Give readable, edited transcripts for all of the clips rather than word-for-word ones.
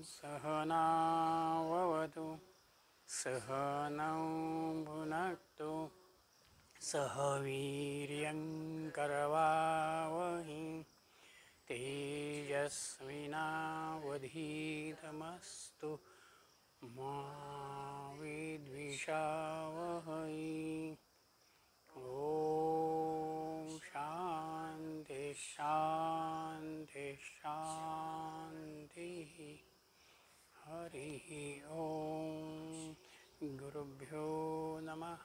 सहनाववतु सहनौ भुनक्तु सह वीर्यङ्करवावहै तेजस्विनावधीतमस्तु मा विद्विषावहै। ॐ शान्ति शान्ति शान्तिः। हरिः ओम गुरुभ्यो नमः।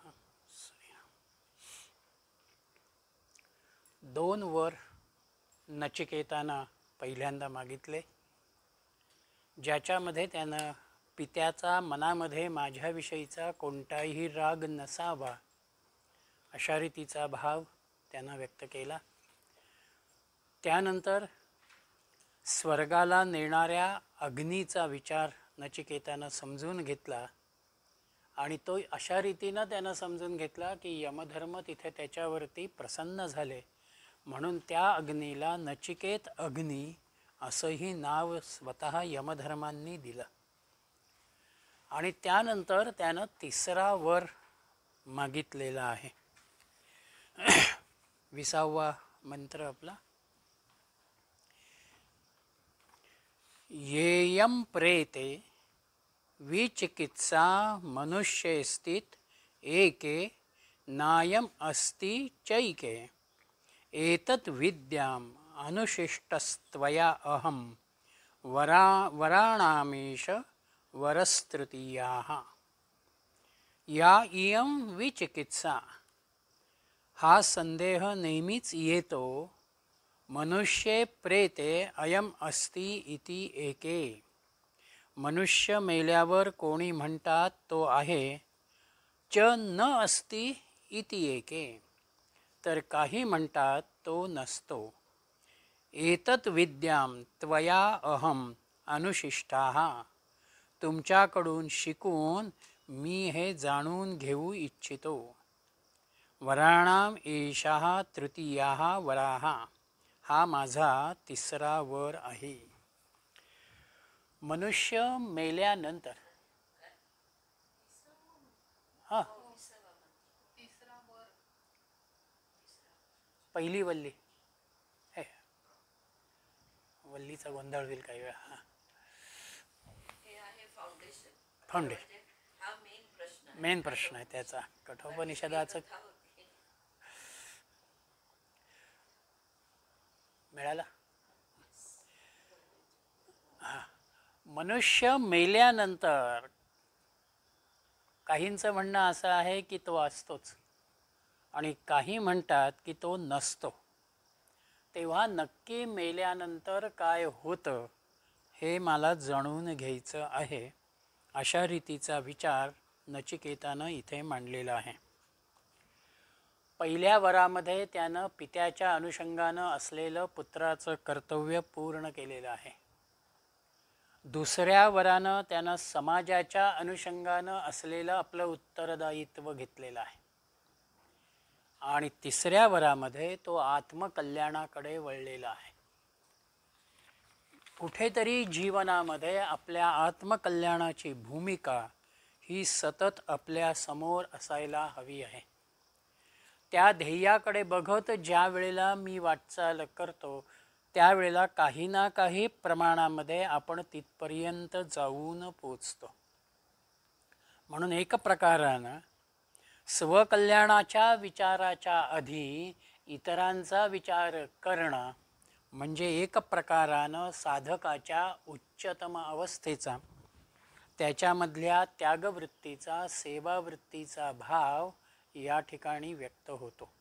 दोन वर नचिकेतानं पहिल्यांदा मागितले, ज्याच्यामध्ये त्यानं पित्याचा मनामध्ये माझ्याविषयीचा कोणताही राग नसावा अशा रीतीचा भाव त्यानं व्यक्त केला. त्यानंतर स्वर्गाला नेणाऱ्या अग्नीचा विचार नचिकेतानं समजून घेतला आणि तो अशा रीतीनं त्यानं समजून घेतला की यमधर्म तिथे त्याच्यावरती प्रसन्न झाले, म्हणून त्या अग्नीला नचिकेत अग्नी असंही नाव स्वतः यमधर्मांनी दिलं. आणि त्यानंतर त्यानं तिसरा वर मागितलेला आहे. 20वा मंत्र आपला. येयं प्रेते विचिकित्सा मनुष्ये स्थित एके नायम अस्ति चैके एतत् विद्याम अनुशिष्टस्त्वया अहम वराणामीश वरस्तृतीयाः. या इयं विचिकित्सा, हा संदेह नेहमीच येतो. मनुष्ये प्रेते अयम अस्ति इति एके. मनुष्य मेल्यावर कोणी म्हणतात तो आहे, च न अस्ति इति एके, तर काही म्हणतात तो नसतो. एतत् विद्याम त्वया अहम अनुशिष्टाः. तुमच्याकडून शिकून मी हे जाणून घेऊ इच्छितो. वराणाम एषः तृतीयाः वराः. हा माझा तिसरा वर आहे. मनुष्य मेल्यानंतर पहिली वल्ली हे वल्लीचा गोंधळ होईल काही वेळा. फाउंडेशन मेन प्रश्न आहे त्याचा. कठोपनिषदाचं मिळाला. मनुष्य मेल्यानंतर काहींचं म्हणणं असं आहे की तो असतोच आणि काही म्हणतात की तो नसतो. तेव्हा नक्की मेल्यानंतर काय होतं हे मला जाणून घ्यायचं आहे, अशा रीतीचा विचार नचिकेतानं इथे मांडलेला आहे. पहिल्या वरामध्ये त्यानं पित्याच्या अनुषंगानं असलेलं पुत्राचं कर्तव्य पूर्ण केलेलं आहे. दुसऱ्या वरानं त्यानं समाजाच्या अनुषंगानं असलेलं आपलं उत्तरदायित्व घेतलेलं आहे. आणि तिसऱ्या वरामध्ये तो आत्मकल्याणाकडे वळलेला आहे. कुठेतरी जीवनामध्ये आपल्या आत्मकल्याणाची भूमिका ही सतत आपल्या समोर असायला हवी आहे. त्या ध्येयाकडे बघत ज्या वेळेला मी वाटचाल करतो त्यावेळेला काही ना काही प्रमाणामध्ये आपण तिथपर्यंत जाऊन पोचतो. म्हणून एक प्रकारानं स्वकल्याणाच्या विचाराच्या आधी इतरांचा विचार करणं म्हणजे एक प्रकारानं साधकाच्या उच्चतम अवस्थेचा त्याच्यामधल्या त्यागवृत्तीचा, सेवावृत्तीचा भाव या ठिकाणी व्यक्त होतो.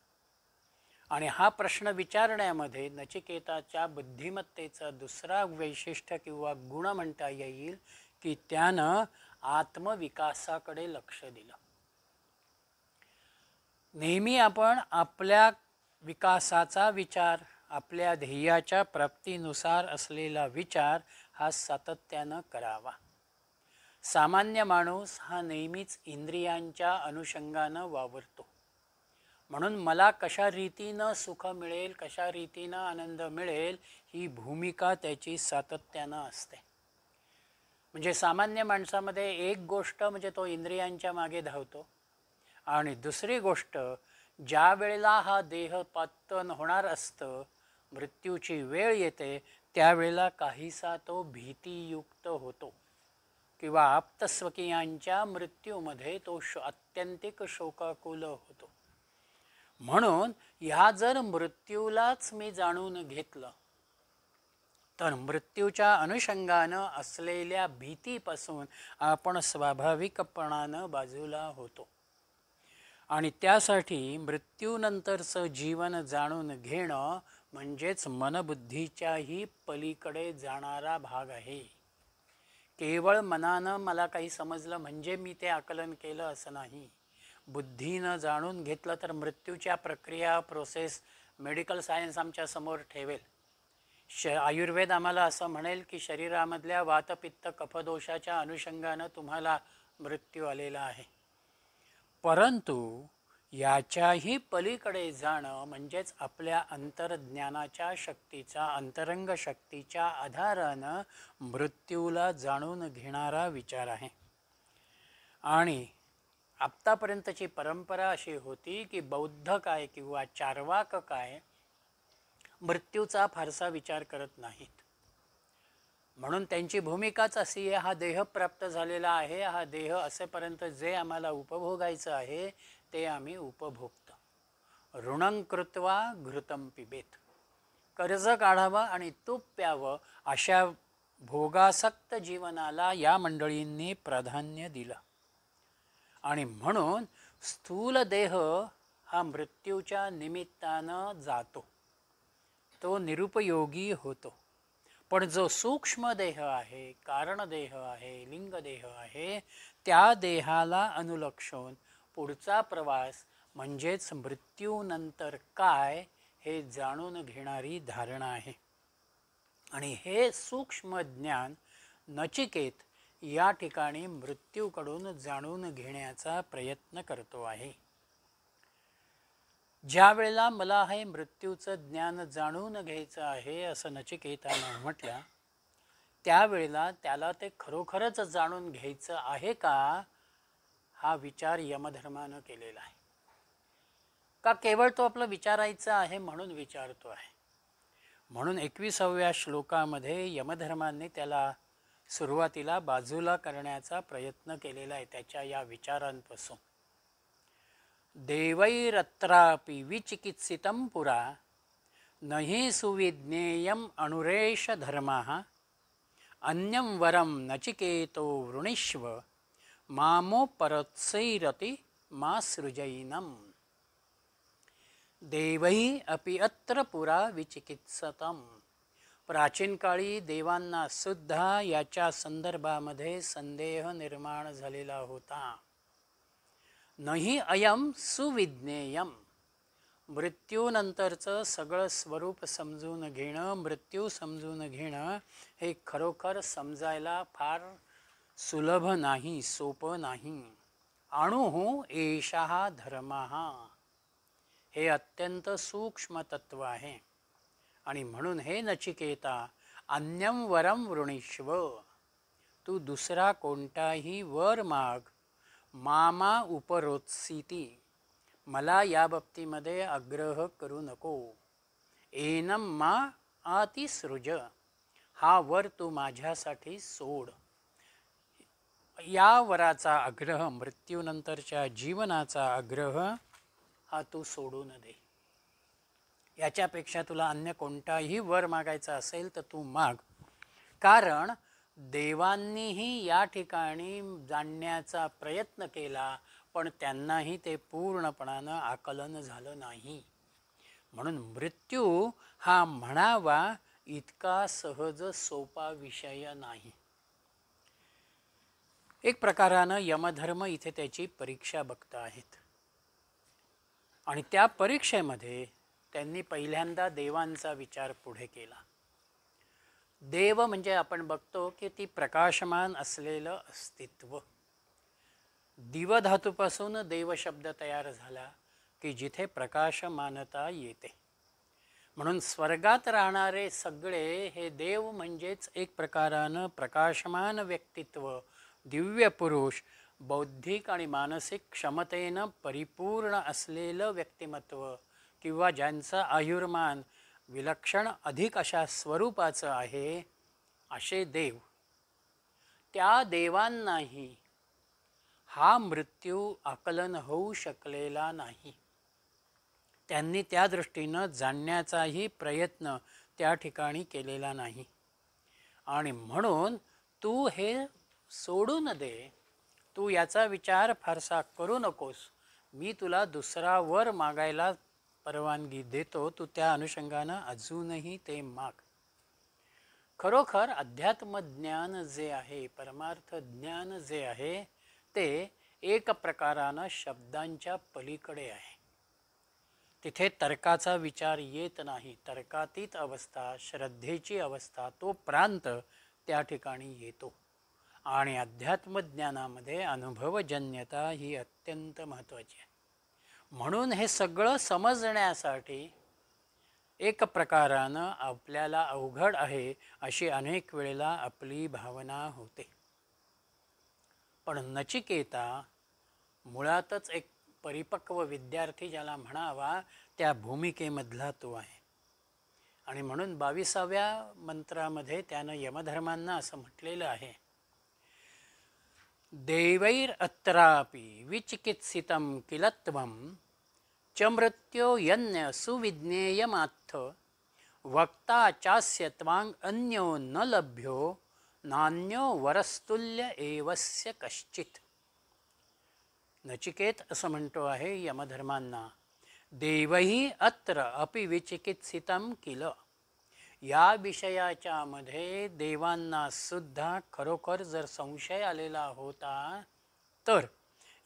आणि हा प्रश्न विचारण्यामध्ये नचिकेताच्या बुद्धिमत्तेचा दुसरा वैशिष्ट्य किंवा गुण म्हणता येईल की त्यानं आत्मविकासाकडे लक्ष दिलं. नेहमी आपण आपल्या विकासाचा विचार, आपल्या ध्येयाच्या प्राप्तीनुसार असलेला विचार हा सातत्यानं करावा. सामान्य माणूस हा नेहमीच इंद्रियांच्या अनुषंगानं वावरतो. म्हणून मला कशा रीतीनं सुख मिळेल, कशा रीतीनं आनंद मिळेल ही भूमिका त्याची सातत्यानं असते. म्हणजे सामान्य माणसामध्ये एक गोष्ट म्हणजे तो इंद्रियांच्या मागे धावतो, आणि दुसरी गोष्ट ज्या वेळेला हा देह पतन होणार असतं, मृत्यूची वेळ येते, त्यावेळेला काहीसा तो भीतीयुक्त होतो किंवा आप्तस्वकीयांच्या मृत्यूमध्ये तो अत्यंतिक शोकाकुल होतो. म्हणून ह्या जर मृत्यूलाच मी जाणून घेतलं तर मृत्यूच्या अनुषंगानं असलेल्या भीतीपासून आपण स्वाभाविकपणानं बाजूला होतो. आणि त्यासाठी मृत्यूनंतरचं जीवन जाणून घेणं म्हणजेच मनबुद्धीच्याही पलीकडे जाणारा भाग आहे. केवळ मनानं मला काही समजलं म्हणजे मी ते आकलन केलं असं नाही. बुद्धीनं जाणून घेतलं तर मृत्यूच्या प्रक्रिया, प्रोसेस मेडिकल सायन्स आमच्या समोर ठेवेल. आयुर्वेद आम्हाला असं म्हणेल की शरीरामधल्या वातपित्त कफदोषाच्या अनुषंगानं तुम्हाला मृत्यू आलेला आहे. परंतु याच्याही पलीकडे जाणं म्हणजेच आपल्या अंतर्ज्ञानाच्या शक्तीचा, अंतरंग शक्तीच्या आधारानं मृत्यूला जाणून घेणारा विचार आहे. आणि आत्तापर्यंतची परंपरा अशी होती की बौद्ध काय किंवा चार्वाक काय मृत्यूचा फारसा विचार करत नाहीत. म्हणून त्यांची भूमिकाच अशी आहे, हा देह प्राप्त झालेला आहे, हा देह असेपर्यंत जे आम्हाला उपभोगायचं आहे ते आम्ही उपभोगतो. ऋणं कृत्वा घृतं पिबेत, कर्ज काढावं आणि तूप प्यावं, अशा भोगासक्त जीवनाला या मंडळींनी प्राधान्य दिलं. आणि म्हणून स्थूल देह हा मृत्यूच्या निमित्तानं जातो, तो निरुपयोगी होतो. पण जो सूक्ष्म देह आहे, कारणदेह आहे, लिंगदेह आहे, त्या देहाला अनुलक्षून पुढचा प्रवास म्हणजेच मृत्यूनंतर काय हे जाणून घेणारी धारणा आहे. आणि हे सूक्ष्म ज्ञान नचिकेत या ठिकाणी मृत्यूकडून जाणून घेण्याचा प्रयत्न करतो आहे. ज्या वेळेला मला हे मृत्यूचं ज्ञान जाणून घ्यायचं आहे असं नचिकेतानं म्हटलं, त्यावेळेला त्याला ते खरोखरच जाणून घ्यायचं आहे का हा विचार यमधर्मानं केलेला आहे का केवळ तो आपलं विचारायचं आहे म्हणून विचारतो आहे. म्हणून 21व्या श्लोकामध्ये यमधर्मांनी त्याला सुरुवातीला बाजूला करण्याचा प्रयत्न केलेला आहे त्याच्या या विचारांपासून. देवैरत्रापि विचिकित्सितं पुरा नहि सुविज्ञेयम् अणुरेश धर्मः अन्यं वरं नचिकेतो वृणीष्व मामोपरत्सैरति मा सृजैनम्. देवैः अपि अत्र पुरा विचिकित्सतम्. प्राचीन काळी देवांना सुद्धा याच्या संदर्भामध्ये संदेह निर्माण झालेला होता. नहि अयम सुविज्ञेयम, मृत्यूनंतरचं सगळं स्वरूप समजून घेणं, मृत्यू समजून घेणं हे खरोखर समजायला फार सुलभ नाही, सोपं नाही. अणुः एषः धर्मः, हे अत्यंत सूक्ष्म तत्व आहे. आणि म्हणून हे नचिकेता अन्यं वरं वृणीष्व, तू दुसरा कोणताही वर माग, मामा उपरोत्सिती, मला या बाबतीमध्ये आग्रह करू नको. एनं मा आतिसृज, हा वर तू माझ्यासाठी सोड. या वराचा आग्रह, मृत्यूनंतरच्या जीवनाचा आग्रह हा तू सोडून दे. याच्यापेक्षा तुला अन्य कोणताही वर मागायचा असेल तर तू माग. कारण देवांनीही या ठिकाणी जाणण्याचा प्रयत्न केला, पण त्यांनाही ते पूर्णपणानं आकलन झालं नाही. म्हणून मृत्यू हा म्हणावा इतका सहज सोपा विषय नाही. एक प्रकारानं यमधर्म इथे त्याची परीक्षा बघत आहेत. आणि त्या परीक्षेमध्ये त्यांनी पहिल्यांदा देवांचा विचार पुढे केला. देव म्हणजे आपण बघतो की ती प्रकाशमान असलेलं अस्तित्व. दिवधातूपासून देव शब्द तयार झाला की जिथे प्रकाशमानता येते. म्हणून स्वर्गात राहणारे सगळे हे देव म्हणजेच एक प्रकारानं प्रकाशमान व्यक्तित्व, दिव्य पुरुष, बौद्धिक आणि मानसिक क्षमतेनं परिपूर्ण असलेलं व्यक्तिमत्व किंवा ज्यांचं आयुर्मान विलक्षण अधिक अशा स्वरूपाचं आहे असे देव. त्या देवांनाही हा मृत्यू आकलन होऊ शकलेला नाही. त्यांनी त्या दृष्टीनं जाणण्याचाही प्रयत्न त्या ठिकाणी केलेला नाही. आणि म्हणून तू हे सोडून दे, तू याचा विचार फारसा करू नकोस, मी तुला दुसरा वर मागायला परवानगी देतो, तू त्या अनुषंगानं अजूनही ते माग. खरोखर अध्यात्मज्ञान जे आहे, परमार्थ ज्ञान जे आहे ते एक प्रकारानं शब्दांच्या पलीकडे आहे. तिथे तर्काचा विचार येत नाही. तर्कातीत अवस्था, श्रद्धेची अवस्था, तो प्रांत त्या ठिकाणी येतो. आणि अध्यात्मज्ञानामध्ये अनुभवजन्यता ही अत्यंत महत्त्वाची आहे. म्हणून हे सगळं समजण्यासाठी एक प्रकारानं आपल्याला अवघड आहे अशी अनेक वेळेला आपली भावना होते. पण नचिकेता मुळातच एक परिपक्व विद्यार्थी ज्याला म्हणावा त्या भूमिकेमधला तो आहे. आणि म्हणून 22व्या मंत्रामध्ये त्यानं यमधर्मांना असं म्हटलेलं आहे, देवैरत्रापि विचिकित्सितं किल त्वं च मृत्यो यन्य सुविज्ञेयमात्थ वक्ता चास्य त्वां अन्यो न लभ्यो नान्यो वरस्तुल्य एवस्य कश्चित. नचिकेत असं म्हणतो आहे यमधर्मांना, देवही अत्र अपि विचिकित्सितं किल. या विषयाच्या मध्ये देवांना सुद्धा खरोखर जर संशय आलेला होता तर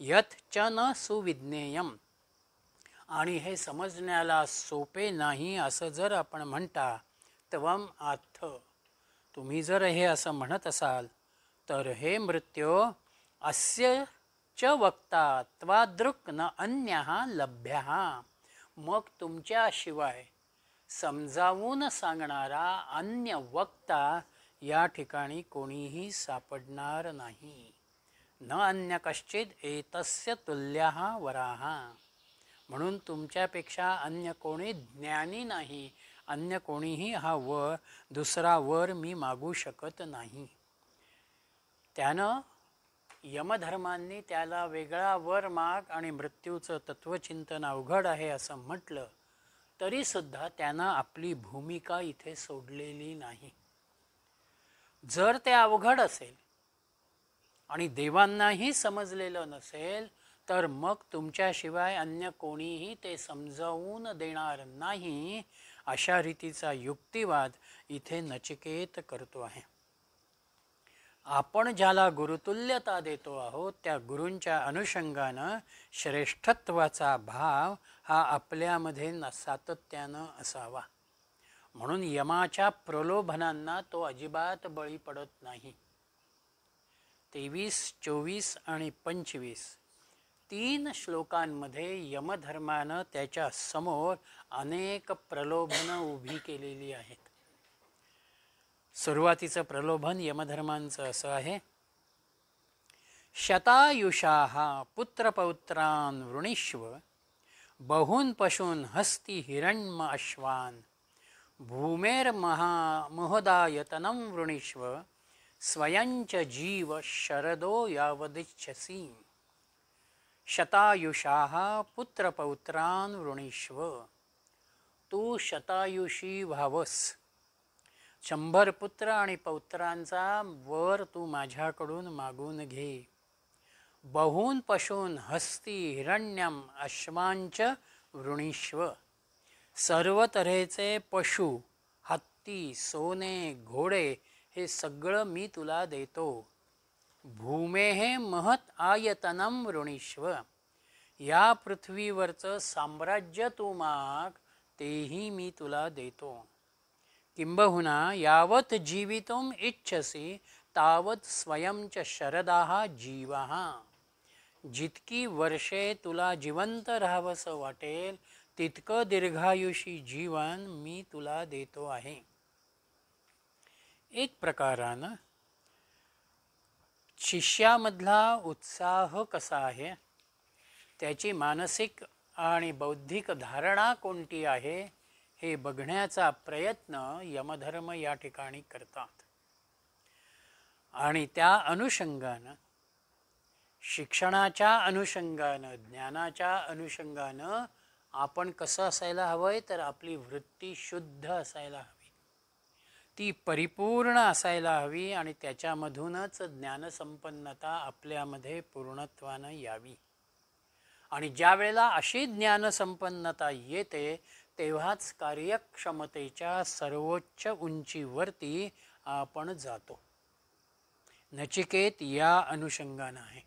यत च न सुविज्ञेयम, आणि हे समजण्याला सोपे नाही असं जर आपण म्हणता, त्वम आत्थ, तुम्ही जर हे असं म्हणत असाल तर हे मृत्यो अस्य च वक्ता त्वादृक् न अन्यः लभ्यः, मग तुमच्याशिवाय समजावून सांगणारा अन्य वक्ता या ठिकाणी कोणीही सापडणार नाही. न अन्य कश्चित एतस्य तुल्यः वराः, म्हणून तुमच्यापेक्षा अन्य कोणी ज्ञानी नाही, अन्य कोणीही हा दुसरा वर मी मागू शकत नाही. त्यानं यमधर्मांनी त्याला वेगळा वर माग आणि मृत्यूचं तत्वचिंतन अवघड आहे असं म्हटलं तरीसुद्धा त्यानं आपली भूमिका इथे सोडलेली नाही. जर ते अवघड असेल आणि देवांनाही समजलेलं नसेल तर मग तुमच्याशिवाय अन्य कोणीही ते समजावून देणार नाही, अशा रीतीचा युक्तिवाद इथे नचिकेत करतो आहे. आपण ज्याला गुरुतुल्यता देतो आहोत त्या गुरूंच्या अनुषंगानं श्रेष्ठत्वाचा भाव हा आपल्यामध्ये सातत्यानं असावा. म्हणून यमाच्या प्रलोभनांना तो अजिबात बळी पडत नाही. 23, 24 आणि 25 तीन श्लोकांमध्ये यमधर्मानं त्याच्या समोर अनेक प्रलोभनं उभी केलेली आहेत. सुरुवातीचं प्रलोभन यमधर्मांचं असं आहे, शतायुषाः पुत्रपौत्रान् वृणीष्व बहून् पशून् हस्ती हिरण्म अश्वान् भूमेर्महोदायतनं वृणीष्व स्वयंच जीव शरदो यावदिच्छसि. शतायुषाः पुत्रपौत्रान् वृणीष्व, तू शतायुषी व्हावस 100 पुत्र आणि पौत्रांचा वर तू माझ्याकडून मागून घे. बहून पशून हस्ती हिरण्यम अश्वांच वृणीष्व. सर्व तऱ्हेचे पशु, हत्ती, सोने, घोडे हे सगळं मी तुला देतो. भूमेहे महत आयतनम वृणीष्व. या पृथ्वीवरचं साम्राज्य तू माग, तेही मी तुला देतो. किंबहुना यावत जीवितुम इच्छसी तावत स्वयंच शरदाः जीवाः. जितकी वर्षे तुला जिवंत राहावंसं वाटेल तितकं दीर्घायुषी जीवन मी तुला देतो आहे. एक प्रकारानं शिष्यामधला उत्साह कसा आहे, त्याची मानसिक आणि बौद्धिक धारणा कोणती आहे हे बघण्याचा प्रयत्न यमधर्म या ठिकाणी करतात. आणि त्या अनुषंगानं, शिक्षणाच्या अनुषंगानं, ज्ञानाच्या अनुषंगानं आपण कसं असायला हवंय, तर आपली वृत्ती शुद्ध असायला हवी, ती परिपूर्ण असायला हवी आणि त्याच्यामधूनच ज्ञानसंपन्नता आपल्यामध्ये पूर्णत्वानं यावी. आणि ज्या वेळेला अशी ज्ञानसंपन्नता येते तेव्हाच कार्यक्षमतेच्या सर्वोच्च उंचीवरती आपण जातो. नचिकेत या अनुषंगानं आहे.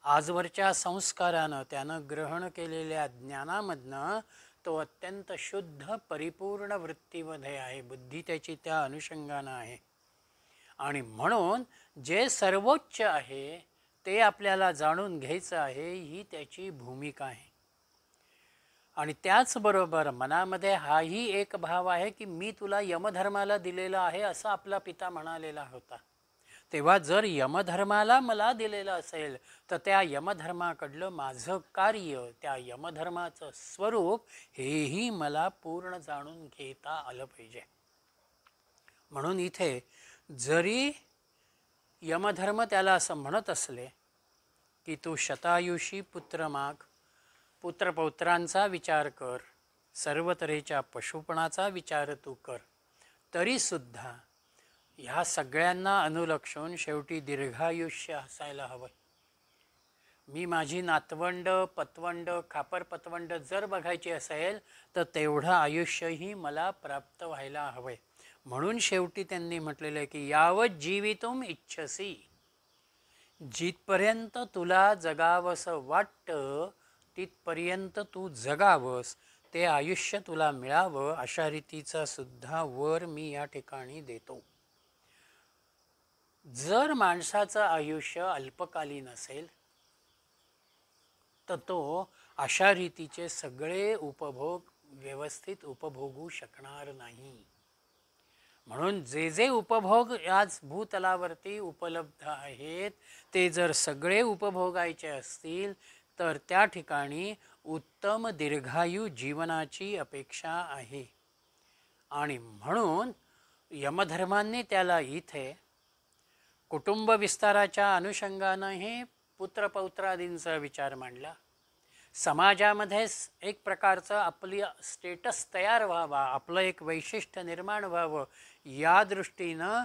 आजवरच्या संस्कारानं त्यानं ग्रहण केलेल्या ज्ञानामधनं तो अत्यंत शुद्ध परिपूर्ण वृत्तीमध्ये आहे. बुद्धी त्याची त्या अनुषंगानं आहे. आणि म्हणून जे सर्वोच्च आहे ते आपल्याला जाणून घ्यायचं आहे, ही त्याची भूमिका आहे. आणि त्याचबरोबर मनामध्ये हाही एक भाव आहे की मी तुला यमधर्माला दिलेला आहे असं आपला पिता म्हणालेला होता. तेव्हा जर यमधर्माला मला दिलेलं असेल तर त्या यमधर्माकडलं माझं कार्य, त्या यमधर्माचं स्वरूप हेही मला पूर्ण जाणून घेता आलं पाहिजे. म्हणून इथे जरी यमधर्म त्याला असं म्हणत असले की तू शतायुषी पुत्र माग, पुत्रपौत्रांचा विचार कर, सर्व तऱ्हेच्या पशुपणाचा विचार तू कर, तरीसुद्धा ह्या सगळ्यांना अनुलक्षून शेवटी दीर्घायुष्य असायला हवं. मी माझी नातवंड, पतवंड, खापर पतवंड जर बघायची असेल तर तेवढं आयुष्यही मला प्राप्त व्हायला हवं. म्हणून शेवटी त्यांनी म्हटलेलं आहे की यावत जीवितुम इच्छसी. जिथपर्यंत तुला जगावंसं वाटतं तिथपर्यंत तू जगावंस, ते आयुष्य तुला मिळावं अशा रीतीचा सुद्धा वर मी या ठिकाणी देतो. जर माणसाचं आयुष्य अल्पकालीन असेल तर तो अशा रीतीचे सगळे उपभोग व्यवस्थित उपभोगू शकणार नाही. म्हणून जे जे उपभोग आज भूतलावरती उपलब्ध आहेत ते जर सगळे उपभोगायचे असतील तर त्या ठिकाणी उत्तम दीर्घायू जीवनाची अपेक्षा आहे. आणि म्हणून यमधर्मांनी त्याला इथे कुटुंब विस्ताराच्या अनुषंगानंही पुत्रपौत्रादींचा विचार मांडला. समाजामध्ये एक प्रकारचं आपली स्टेटस तयार व्हावा, आपलं एक वैशिष्ट्य निर्माण व्हावं या दृष्टीनं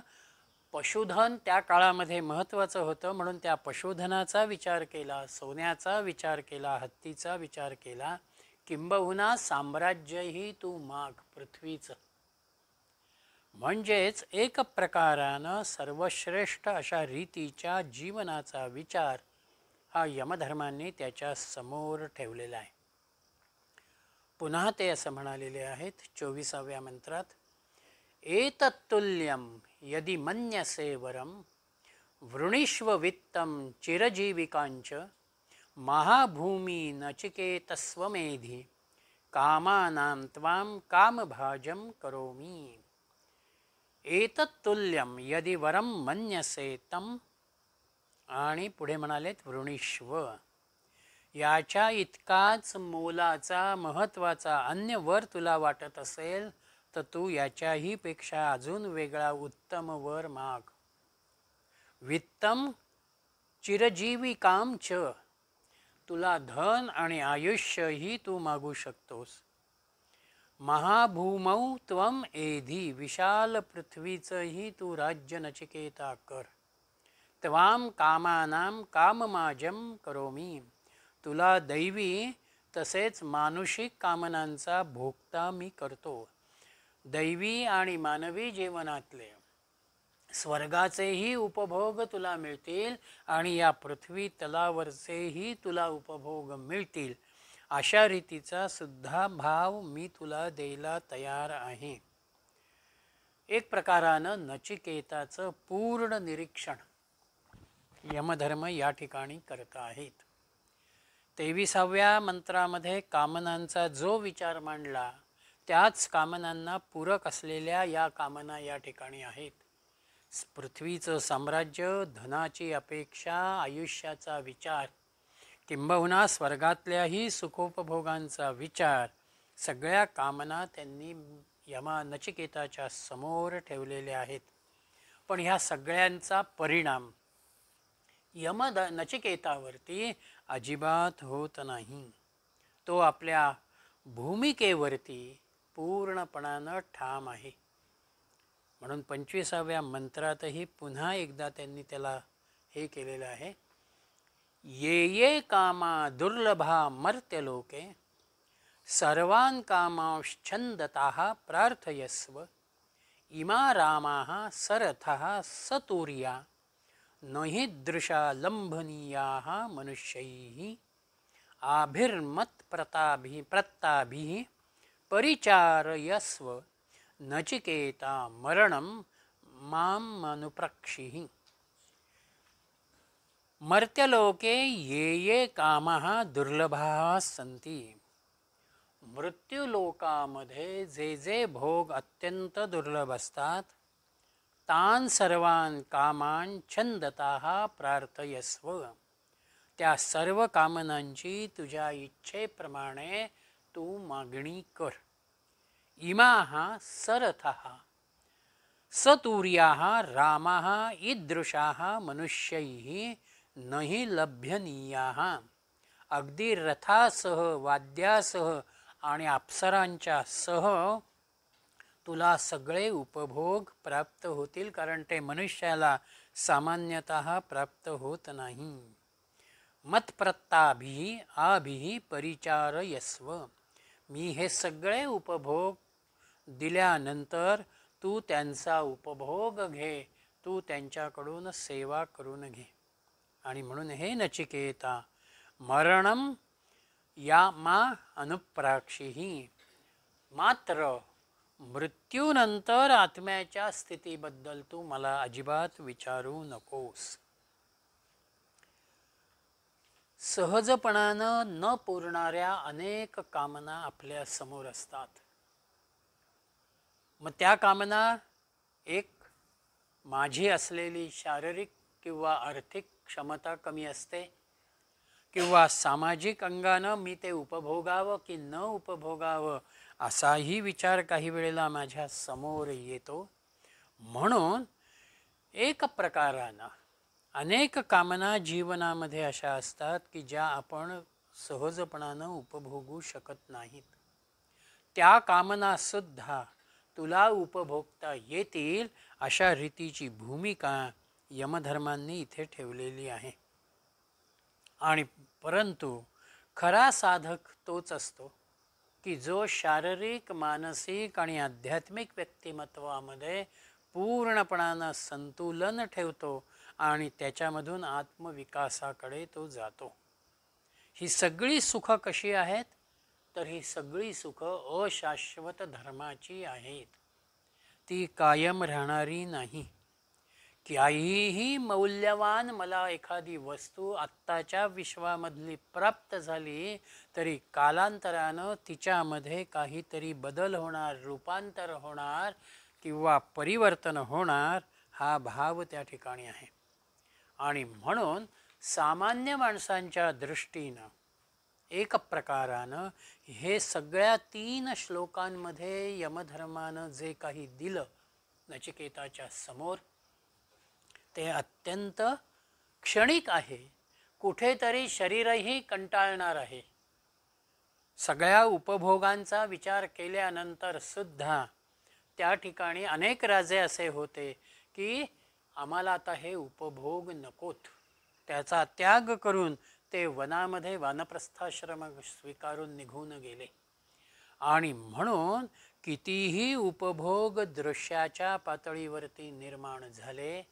पशुधन त्या काळामध्ये महत्त्वाचं होतं. म्हणून त्या पशुधनाचा विचार केला, सोन्याचा विचार केला, हत्तीचा विचार केला. किंबहुना साम्राज्यही तू माग पृथ्वीचं. म्हणजेच एक प्रकारानं सर्वश्रेष्ठ अशा रीतीच्या जीवनाचा विचार हा यमधर्मांनी त्याच्या समोर ठेवलेला आहे. पुन्हा ते असं म्हणालेले आहेत 24व्या मंत्रात, एतत्तुल्यं यदि मन्यसे वरम वृणीष्व वित्तं चिरजीविकांच महाभूमी नचिकेतस्वमेधी कामानां त्वां कामभाजं करोमि. एतत्तुल्यं यदि वरम मन्यसे तम, आणि पुढे म्हणालेत वृणीष्व. याच्या इतकाच मोलाचा महत्त्वाचा अन्य वर तुला वाटत असेल तर तू याच्याही पेक्षा अजून वेगळा उत्तम वर माग. वित्तम चिरजीविकाम च, तुला धन आणि आयुष्यही तू मागू शकतोस. महाभूमौ त्वम एधी विशाल पृथ्वीचंही तू राज्य नचिकेता कर. त्वाम कामानाम काममाजम करोमी. तुला दैवी तसेच मानुषिक कामनांचा भोगता मी करतो. दैवी आणि मानवी जीवनातले स्वर्गाचेही उपभोग तुला मिळतील आणि या पृथ्वी तलावरचेही तुला उपभोग मिळतील अशा रीतीचा सुद्धा भाव मी तुला द्यायला तयार आहे. एक प्रकारानं नचिकेताचं पूर्ण निरीक्षण यमधर्म या ठिकाणी करत आहेत. 23व्या मंत्रामध्ये कामनांचा जो विचार मांडला त्याच कामनांना पूरक असलेल्या या कामना या ठिकाणी आहेत. पृथ्वीचं साम्राज्य, धनाची अपेक्षा, आयुष्याचा विचार, किंबहुना स्वर्गातल्याही सुखोपभोगांचा विचार, सगळ्या कामना त्यांनी नचिकेताच्या समोर ठेवलेल्या आहेत. पण ह्या सगळ्यांचा परिणाम नचिकेतावरती अजिबात होत नाही. तो आपल्या भूमिकेवरती पूर्णपणानं ठाम आहे. म्हणून 25व्या मंत्रातही पुन्हा एकदा त्यांनी त्याला हे केलेलं आहे. ये ये कामा दुर्लभा मर्त्यलोके सर्वान् कामांश्छन्दतः प्रार्थयस्व. इमा रामाः सरथः सतूर्या न हि दृशा लंभनीयाः मनुष्यैः. आभिर्मत्प्रताभिः परिचारयस्व नचिकेता मरणं माम अनुप्रक्षिः. मर्त्यलोके ये ये कामः दुर्लभाः सन्ति. मृत्यूलोकामध्ये जे जे भोग अत्यंत दुर्लभ असतात तान सर्वान कामान छंदतः प्रार्थयस्व. त्या सर्व कामनांची तुझ्या इच्छेप्रमाणे तू मागणी कर. इमाः सरथः सतूर्याः रामाः ईदृशाः मनुष्यैः न हि लभ्यनीयाः. अगदी रथासह, वाद्यासह आणि अप्सरांच्या सह तुला सगळे उपभोग प्राप्त होतील, कारण ते मनुष्याला सामान्यतः प्राप्त होत नाही. मत्प्रत्ताभिः आभिः परिचारयस्व. मी हे सगळे उपभोग दिल्यानंतर तू त्यांचा उपभोग घे, तू त्यांच्याकडून सेवा करून घे. आणि म्हणून हे नचिकेता मरणम या मा अनुप्राक्षिही. मात्र मृत्यूनंतर आत्म्याच्या स्थितीबद्दल तू मला अजिबात विचारू नकोस. सहजपणानं न पुरणाऱ्या अनेक कामना आपल्या समोर असतात. मग त्या कामना एक माझी असलेली शारीरिक किंवा आर्थिक क्षमता कमी असते, किंवा सामाजिक अंगानं मी ते उपभोगावं की न उपभोगावं असाही विचार काही वेळेला माझ्या समोर येतो. म्हणून एक प्रकारानं अनेक कामना जीवनामध्ये अशा असतात की ज्या आपण सहजपणानं उपभोगू शकत नाहीत. त्या कामनासुद्धा तुला उपभोगता येतील अशा रीतीची भूमिका यमधर्मांनी इथे ठेवलेली आहे. आणि परंतु खरा साधक तोच असतो की जो शारीरिक, मानसिक आणि आध्यात्मिक व्यक्तिमत्वामध्ये पूर्णपणानं संतुलन ठेवतो आणि त्याच्यामधून आत्मविकासाकडे तो जातो. ही सगळी सुख कशी आहेत? तर ही सगळी सुख अशाश्वत धर्माची आहेत. ती कायम राहणारी नाही. काहीही मौल्यवान मला एखादी वस्तू आत्ताच्या विश्वामधली प्राप्त झाली तरी कालांतरानं तिच्यामध्ये काहीतरी बदल होणार, रूपांतर होणार किंवा परिवर्तन होणार, हा भाव त्या ठिकाणी आहे. आणि म्हणून सामान्य माणसांच्या दृष्टीनं एक प्रकारानं हे सगळ्या 3 श्लोकांमध्ये यमधर्मानं जे काही दिलं नचिकेताच्या समोर ते अत्यंत क्षणिक आहे. कुठेतरी शरीरही कंटाळणार आहे. सगळ्या उपभोगांचा विचार केल्यानंतर सुद्धा त्या ठिकाणी अनेक राजे असे होते की आम्हाला आता हे उपभोग नकोत, त्याचा त्याग करून ते वनामध्ये वानप्रस्थाश्रम स्वीकारून निघून गेले. आणि म्हणून कितीही उपभोग दृश्याच्या पातळीवरती निर्माण झाले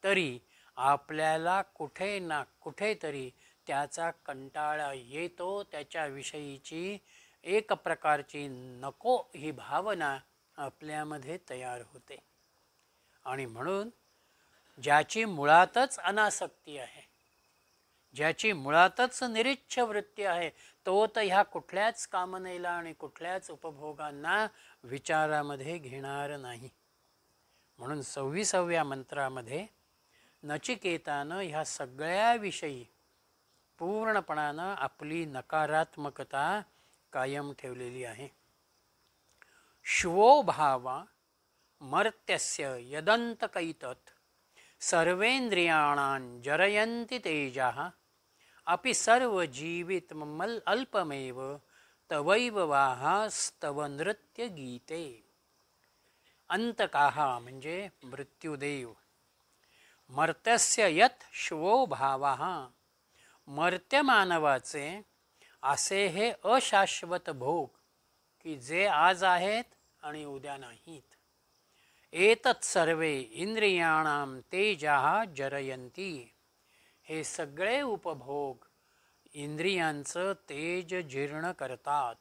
तरी आपल्याला कुठे ना कुठेतरी त्याचा कंटाळा येतो, त्याच्याविषयीची एक प्रकारची नको ही भावना आपल्यामध्ये तयार होते. आणि म्हणून ज्याची मुळातच अनासक्ती आहे, ज्याची मुळातच निरीच्छ वृत्ती आहे, तो तर ह्या कुठल्याच कामनेला आणि कुठल्याच उपभोगांना विचारामध्ये घेणार नाही. म्हणून 26व्या मंत्रामध्ये नचिकेतानं ह्या सगळ्याविषयी पूर्णपणानं आपली नकारात्मकता कायम ठेवलेली आहे. श्वो भावा मर्त्यस्य यदंतकैतत् सर्वेंद्रियाणां जरयन्ति तेजः अपि सर्वजीवितमल् अल्पमेव तवैव वाहास्तव नृत्य गीते. अंतकाः म्हणजे मृत्युदेव. मर्त्यस्य यत श्वो भावाः, मर्त्य मानवाचे असे हे अशाश्वत भोग की जे आज आहेत आणि उद्या नाहीत. एतत् सर्वे इंद्रियाणाम तेजाः जरयन्ति, हे सगळे उपभोग इंद्रियांचं तेज जीर्ण करतात.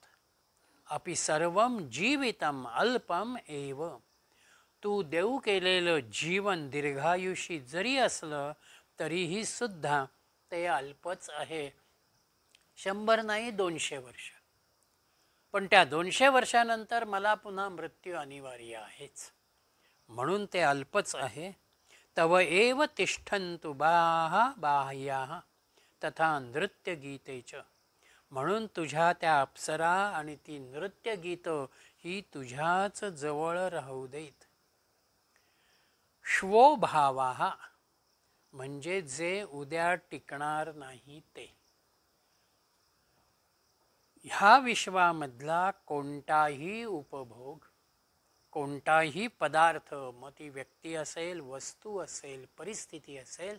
अपि सर्वं जीवितम अल्पम एव, तू देऊ केलेलं जीवन दीर्घायुषी जरी असलं तरीही सुद्धा ते अल्पच आहे. 100 नाही 200 वर्ष, पण त्या 200 वर्षानंतर मला पुन्हा मृत्यू अनिवार्य आहेच, म्हणून ते अल्पच आहे. तव एव तिष्ठन्तु बाहा बाह्याः तथा नृत्यगीतेच, म्हणून तुझ्या त्या अप्सरा आणि ती नृत्यगीतं ही तुझ्याच जवळ राहू देत. श्वो भावाः म्हणजे जे उद्या टिकणार नाही ते. ह्या विश्वामधला कोणताही उपभोग, कोणताही पदार्थ, मग ती व्यक्ती असेल, वस्तू असेल, परिस्थिती असेल,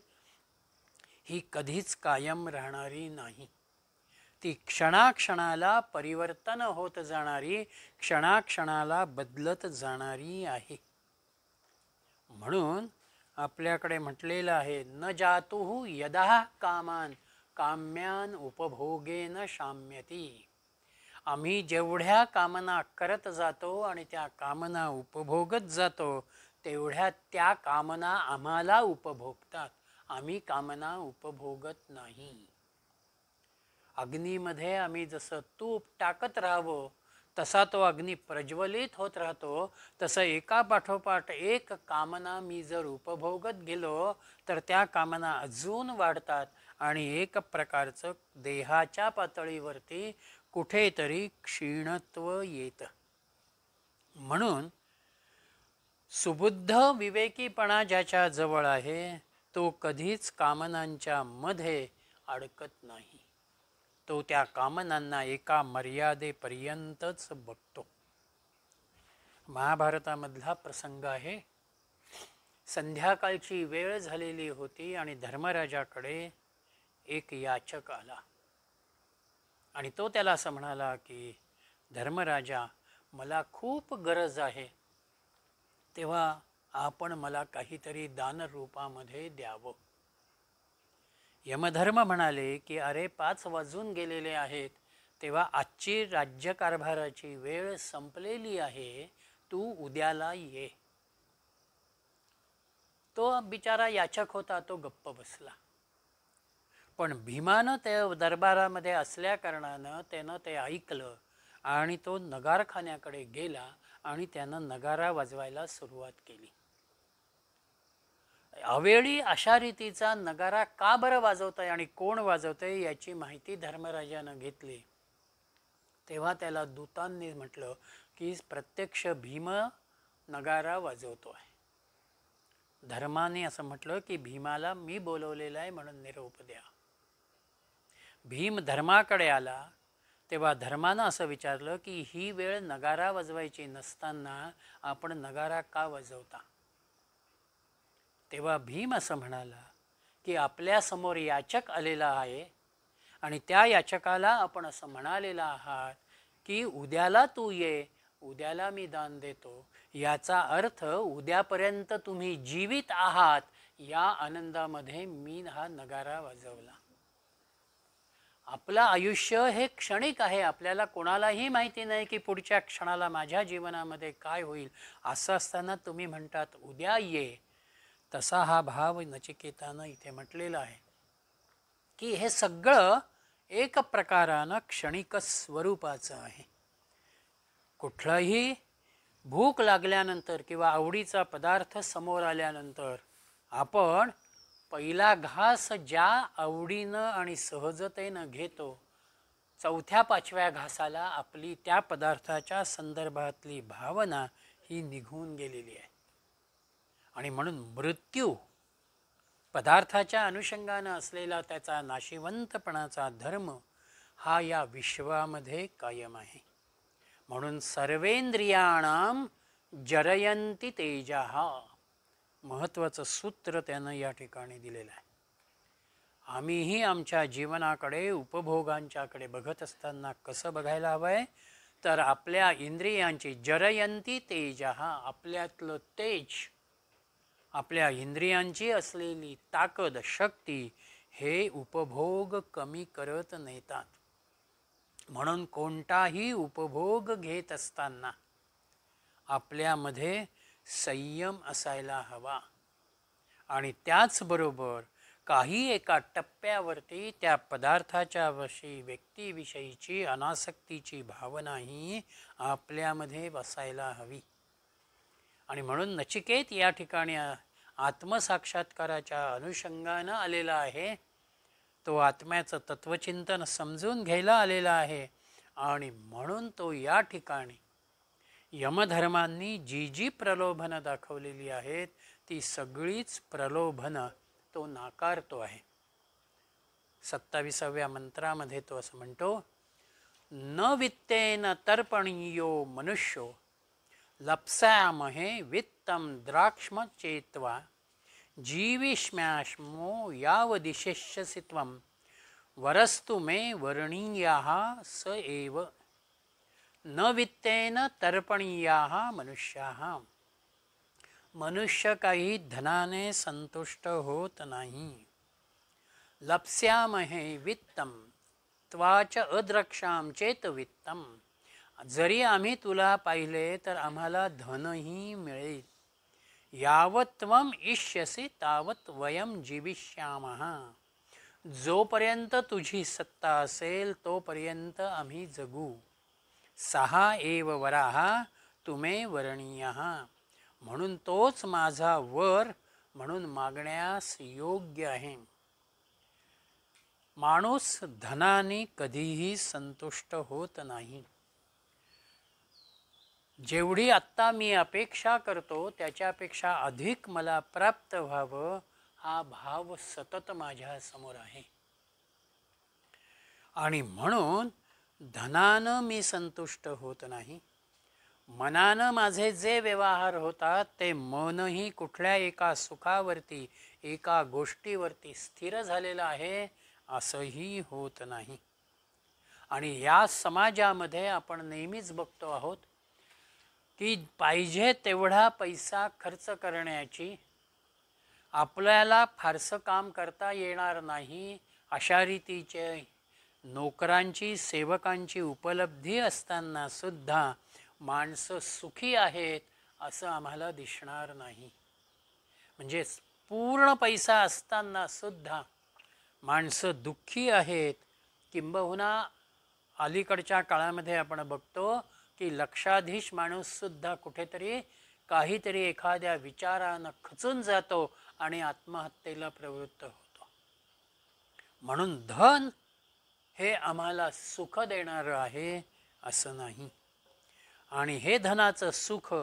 ही कधीच कायम राहणारी नाही. ती क्षणाक्षणाला परिवर्तन होत जाणारी, क्षणाक्षणाला बदलत जाणारी आहे. म्हणून आपल्याकडे म्हटलेलं आहे, न जातुः यदा कामान काम्यान उपभोगेन शाम्यती. आम्ही जेवढ्या कामना करत जातो आणि त्या कामना उपभोगत जातो तेवढ्या त्या कामना आम्हाला उपभोगतात, आम्ही कामना उपभोगत नाही. अग्नीमध्ये आम्ही जसं तूप टाकत राहावं तसा तो अग्नी प्रज्वलित होत राहतो, तसं एका पाठोपाठ एक कामना मी जर उपभोगत गेलो तर त्या कामना अजून वाढतात आणि एक प्रकारचं देहाच्या पातळीवरती कुठेतरी क्षीणत्व येतं. म्हणून सुबुद्ध विवेकीपणा ज्याच्या जवळ आहे तो कधीच कामनांच्या मध्ये अडकत नाही. तो त्या कामनांना एका मर्यादेपर्यंतच बघतो. महाभारतामधला प्रसंग आहे. संध्याकाळची वेळ झालेली होती आणि धर्मराजाकडे एक याचक आला आणि तो त्याला असं म्हणाला की धर्मराजा, मला खूप गरज आहे, तेव्हा आपण मला काहीतरी दानरूपामध्ये द्यावं. यमधर्म म्हणाले की अरे 5 वाजून गेलेले आहेत, तेव्हा आजची राज्यकारभाराची वेळ संपलेली आहे, तू उद्याला ये. तो बिचारा याचक होता, तो गप्प बसला. पण भीमानं त्या दरबारामध्ये असल्या कारणानं त्यानं ते ऐकलं आणि तो नगारखान्याकडे गेला आणि त्यानं नगारा वाजवायला सुरुवात केली. अवेळी अशा रीतीचा नगारा का बरं वाजवताय आणि कोण वाजवतंय याची माहिती धर्मराजानं घेतली. तेव्हा त्याला दूतांनी म्हटलं की प्रत्यक्ष भीम नगारा वाजवतो आहे. धर्माने असं म्हटलं की भीमाला मी बोलवलेलं आहे म्हणून निरोप द्या. भीम धर्माकडे आला. तेव्हा धर्मानं असं विचारलं की ही वेळ नगारा वाजवायची नसताना आपण नगारा का वाजवता? तेव्हा भीम असं म्हणाला की आपल्यासमोर याचक आलेला आहे आणि त्या याचकाला आपण असं म्हणालेलं आहात की उद्याला तू ये, उद्याला मी दान देतो. याचा अर्थ उद्यापर्यंत तुम्ही जीवित आहात या आनंदामध्ये मी हा नगारा वाजवला. आपलं आयुष्य हे क्षणिक आहे. आपल्याला कोणालाही माहिती नाही की पुढच्या क्षणाला माझ्या जीवनामध्ये काय होईल. असं असताना तुम्ही म्हणतात उद्या ये. तसा हा भाव नचिकेतानं इथे म्हटलेला आहे की हे सगळं एक प्रकारानं क्षणिक स्वरूपाचं आहे. कुठलंही भूक लागल्यानंतर किंवा आवडीचा पदार्थ समोर आल्यानंतर आपण पहिला घास ज्या आवडीनं आणि सहजतेनं घेतो, चौथ्या पाचव्या घासाला आपली त्या पदार्थाच्या संदर्भातली भावना ही निघून गेलेली आहे. आणि म्हणून मृत्यू पदार्थाच्या अनुषंगानं असलेला त्याचा नाशिवंतपणाचा धर्म हा या विश्वामध्ये कायम आहे. म्हणून सर्वेंद्रियाणाम जरयंती तेजाः महत्त्वाचं सूत्र त्यानं या ठिकाणी दिलेलं आहे. आम्हीही आमच्या जीवनाकडे उपभोगांच्याकडे बघत असताना कसं बघायला हवं आहे, तर आपल्या इंद्रियांची जरयंती तेजाः आपल्यातलं तेज, आपल्या इंद्रियांची असलेली ताकद शक्ती हे उपभोग कमी करत नेतात. म्हणून कोणताही उपभोग घेत असताना आपल्यामध्ये संयम असायला हवा. आणि त्याचबरोबर काही एका टप्प्यावरती त्या पदार्थाच्या व्यक्तीविषयीची अनासक्तीची भावनाही आपल्यामध्ये बसायला हवी. आणि म्हणून नचिकेत या ठिकाणी आत्मसाक्षात्काराच्या अनुषंगानं आलेला आहे. तो आत्म्याचं तत्वचिंतन समजून घ्यायला आलेला आहे. आणि म्हणून तो या ठिकाणी यमधर्मांनी जी जी प्रलोभनं दाखवलेली आहेत ती सगळीच प्रलोभनं तो नाकारतो आहे. 27व्या मंत्रामध्ये तो असं म्हणतो, न वित्तेन तर्पणीयो मनुष्यो लप्स्यामहे वित्तम द्राक्ष्म चेत्वा जीविष्म्याश्मो याव दिशेष्यसि त्वं वरस्तु मे वर्णीयाः स एव. न वित्तेन तर्पणीयाः मनुष्याः. मनुष्य काही धनाने संतुष्ट होत नाही. लप्स्यामहे वित्तम त्वाच अद्रक्षाम चेत वित्तम. जरी आम्ही तुला पाहिले तर आम्हाला धनही मिळेल. यावत त्वम इष्यसि तावत वयम जीविष्यामः. जोपर्यंत तुझी सत्ता असेल तोपर्यंत आम्ही जगू. सहा एव वराः तुमे वरणीयः. म्हणून तोच माझा वर म्हणून मागण्यास योग्य आहे. माणूस धनाने कधीही संतुष्ट होत नाही. जेवढी आत्ता मी अपेक्षा करतो त्याच्यापेक्षा अधिक मला प्राप्त व्हावं हा भाव सतत माझ्या समोर आहे. आणि म्हणून धनानं मी संतुष्ट होत नाही. मनानं माझे जे व्यवहार होतात ते मनही कुठल्या एका सुखावरती एका गोष्टीवरती स्थिर झालेलं आहे असंही होत नाही. आणि या समाजामध्ये आपण नेहमीच बघतो आहोत की पाहिजे तेवढा पैसा खर्च करण्याची आपल्याला फारसं काम करता येणार नाही अशा रीतीचे नोकरांची सेवकांची उपलब्धी असताना सुद्धा माणसं सुखी आहेत असं आम्हाला दिसणार नाही. म्हणजे पूर्ण पैसा असताना सुद्धा माणसं दुःखी आहेत. किंबहुना अलीकडच्या काळामध्ये आपण बघतो की लक्षाधीश माणूससुद्धा कुठेतरी काहीतरी एखाद्या विचारानं खचून जातो आणि आत्महत्येला प्रवृत्त होतो. म्हणून धन हे आम्हाला सुख देणारं आहे असं नाही. आणि हे धनाचं सुख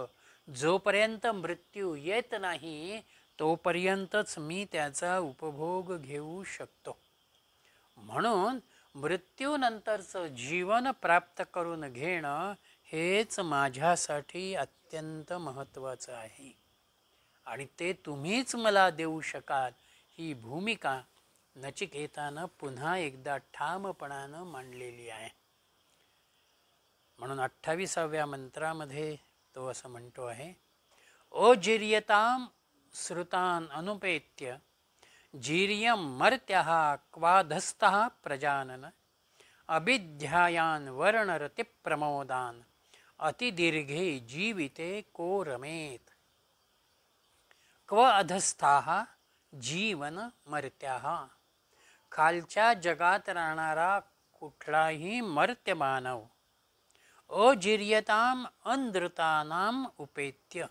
जोपर्यंत मृत्यू येत नाही तोपर्यंतच मी त्याचा उपभोग घेऊ शकतो. म्हणून मृत्यूनंतरचं जीवन प्राप्त करून घेणं हेच माझ्यासाठी अत्यंत महत्त्वाचं आहे आणि ते तुम्हीच मला देऊ शकाल ही भूमिका नचिकेतानं पुन्हा एकदा ठामपणानं मांडलेली आहे. म्हणून 28व्या मंत्रामध्ये तो असं म्हणतो आहे, ओजिर्यतां श्रुतान अनुपेत्य जीर्यं मर्त्यः क्वाधस्तः प्रजानन अभिध्यायान वर्णरतिप्रमोदान अतिदीर्घे जीविते को रमेत. क्व अधस्थाः जीवन मर्त्याः, खालच्या जगात राहणारा कुठलाही मर्त्य मानव अजिर्यताम अंधृतानाम उपेत्य,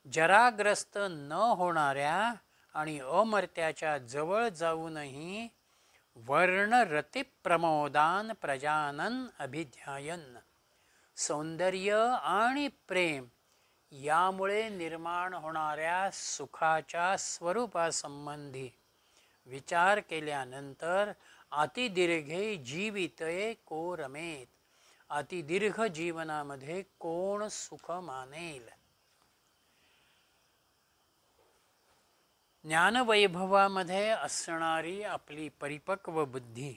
जराग्रस्त न होणाऱ्या आणि अमर्त्याच्या जवळ जाऊनही वर्णरतिप्रमोदान प्रजानन अभिध्यायन, सौंदर्य आणि प्रेम यामुळे निर्माण होणाऱ्या सुखाच्या स्वरूपासंबंधी विचार केल्यानंतर अतिदीर्घे जीवितये को रमेत, अतिदीर्घ जीवनामध्ये कोण सुख मानेल. ज्ञानवैभवामध्ये असणारी आपली परिपक्व बुद्धी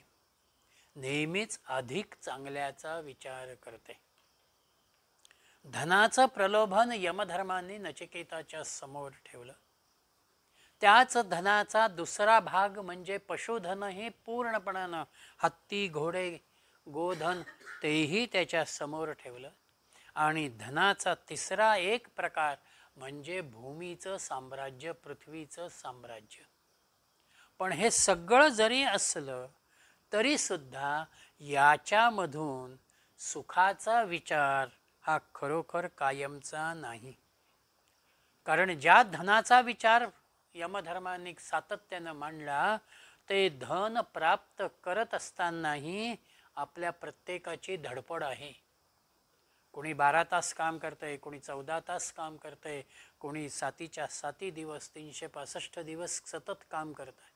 नेहमीच अधिक चांगल्याचा विचार करते. धनाचं प्रलोभन यमधर्मांनी नचिकेताच्या समोर ठेवलं. त्याच धनाचा दुसरा भाग म्हणजे पशुधनही पूर्णपणानं, हत्ती, घोडे, गोधन तेही त्याच्या समोर ठेवलं. आणि धनाचा तिसरा एक प्रकार म्हणजे भूमीचं साम्राज्य, पृथ्वीचं साम्राज्य. पण हे सगळं जरी असलं तरीसुद्धा याच्यामधून सुखाचा विचार हा खरोखर कायमचा नाही. कारण ज्या धनाचा विचार यमधर्मांनी सातत्यानं मांडला ते धन प्राप्त करत असतानाही आपल्या प्रत्येकाची धडपड आहे. कोणी 12 तास काम करतंय, कोणी 14 तास काम करतंय, कोणी 7 दिवस 365 दिवस सतत काम करत आहे.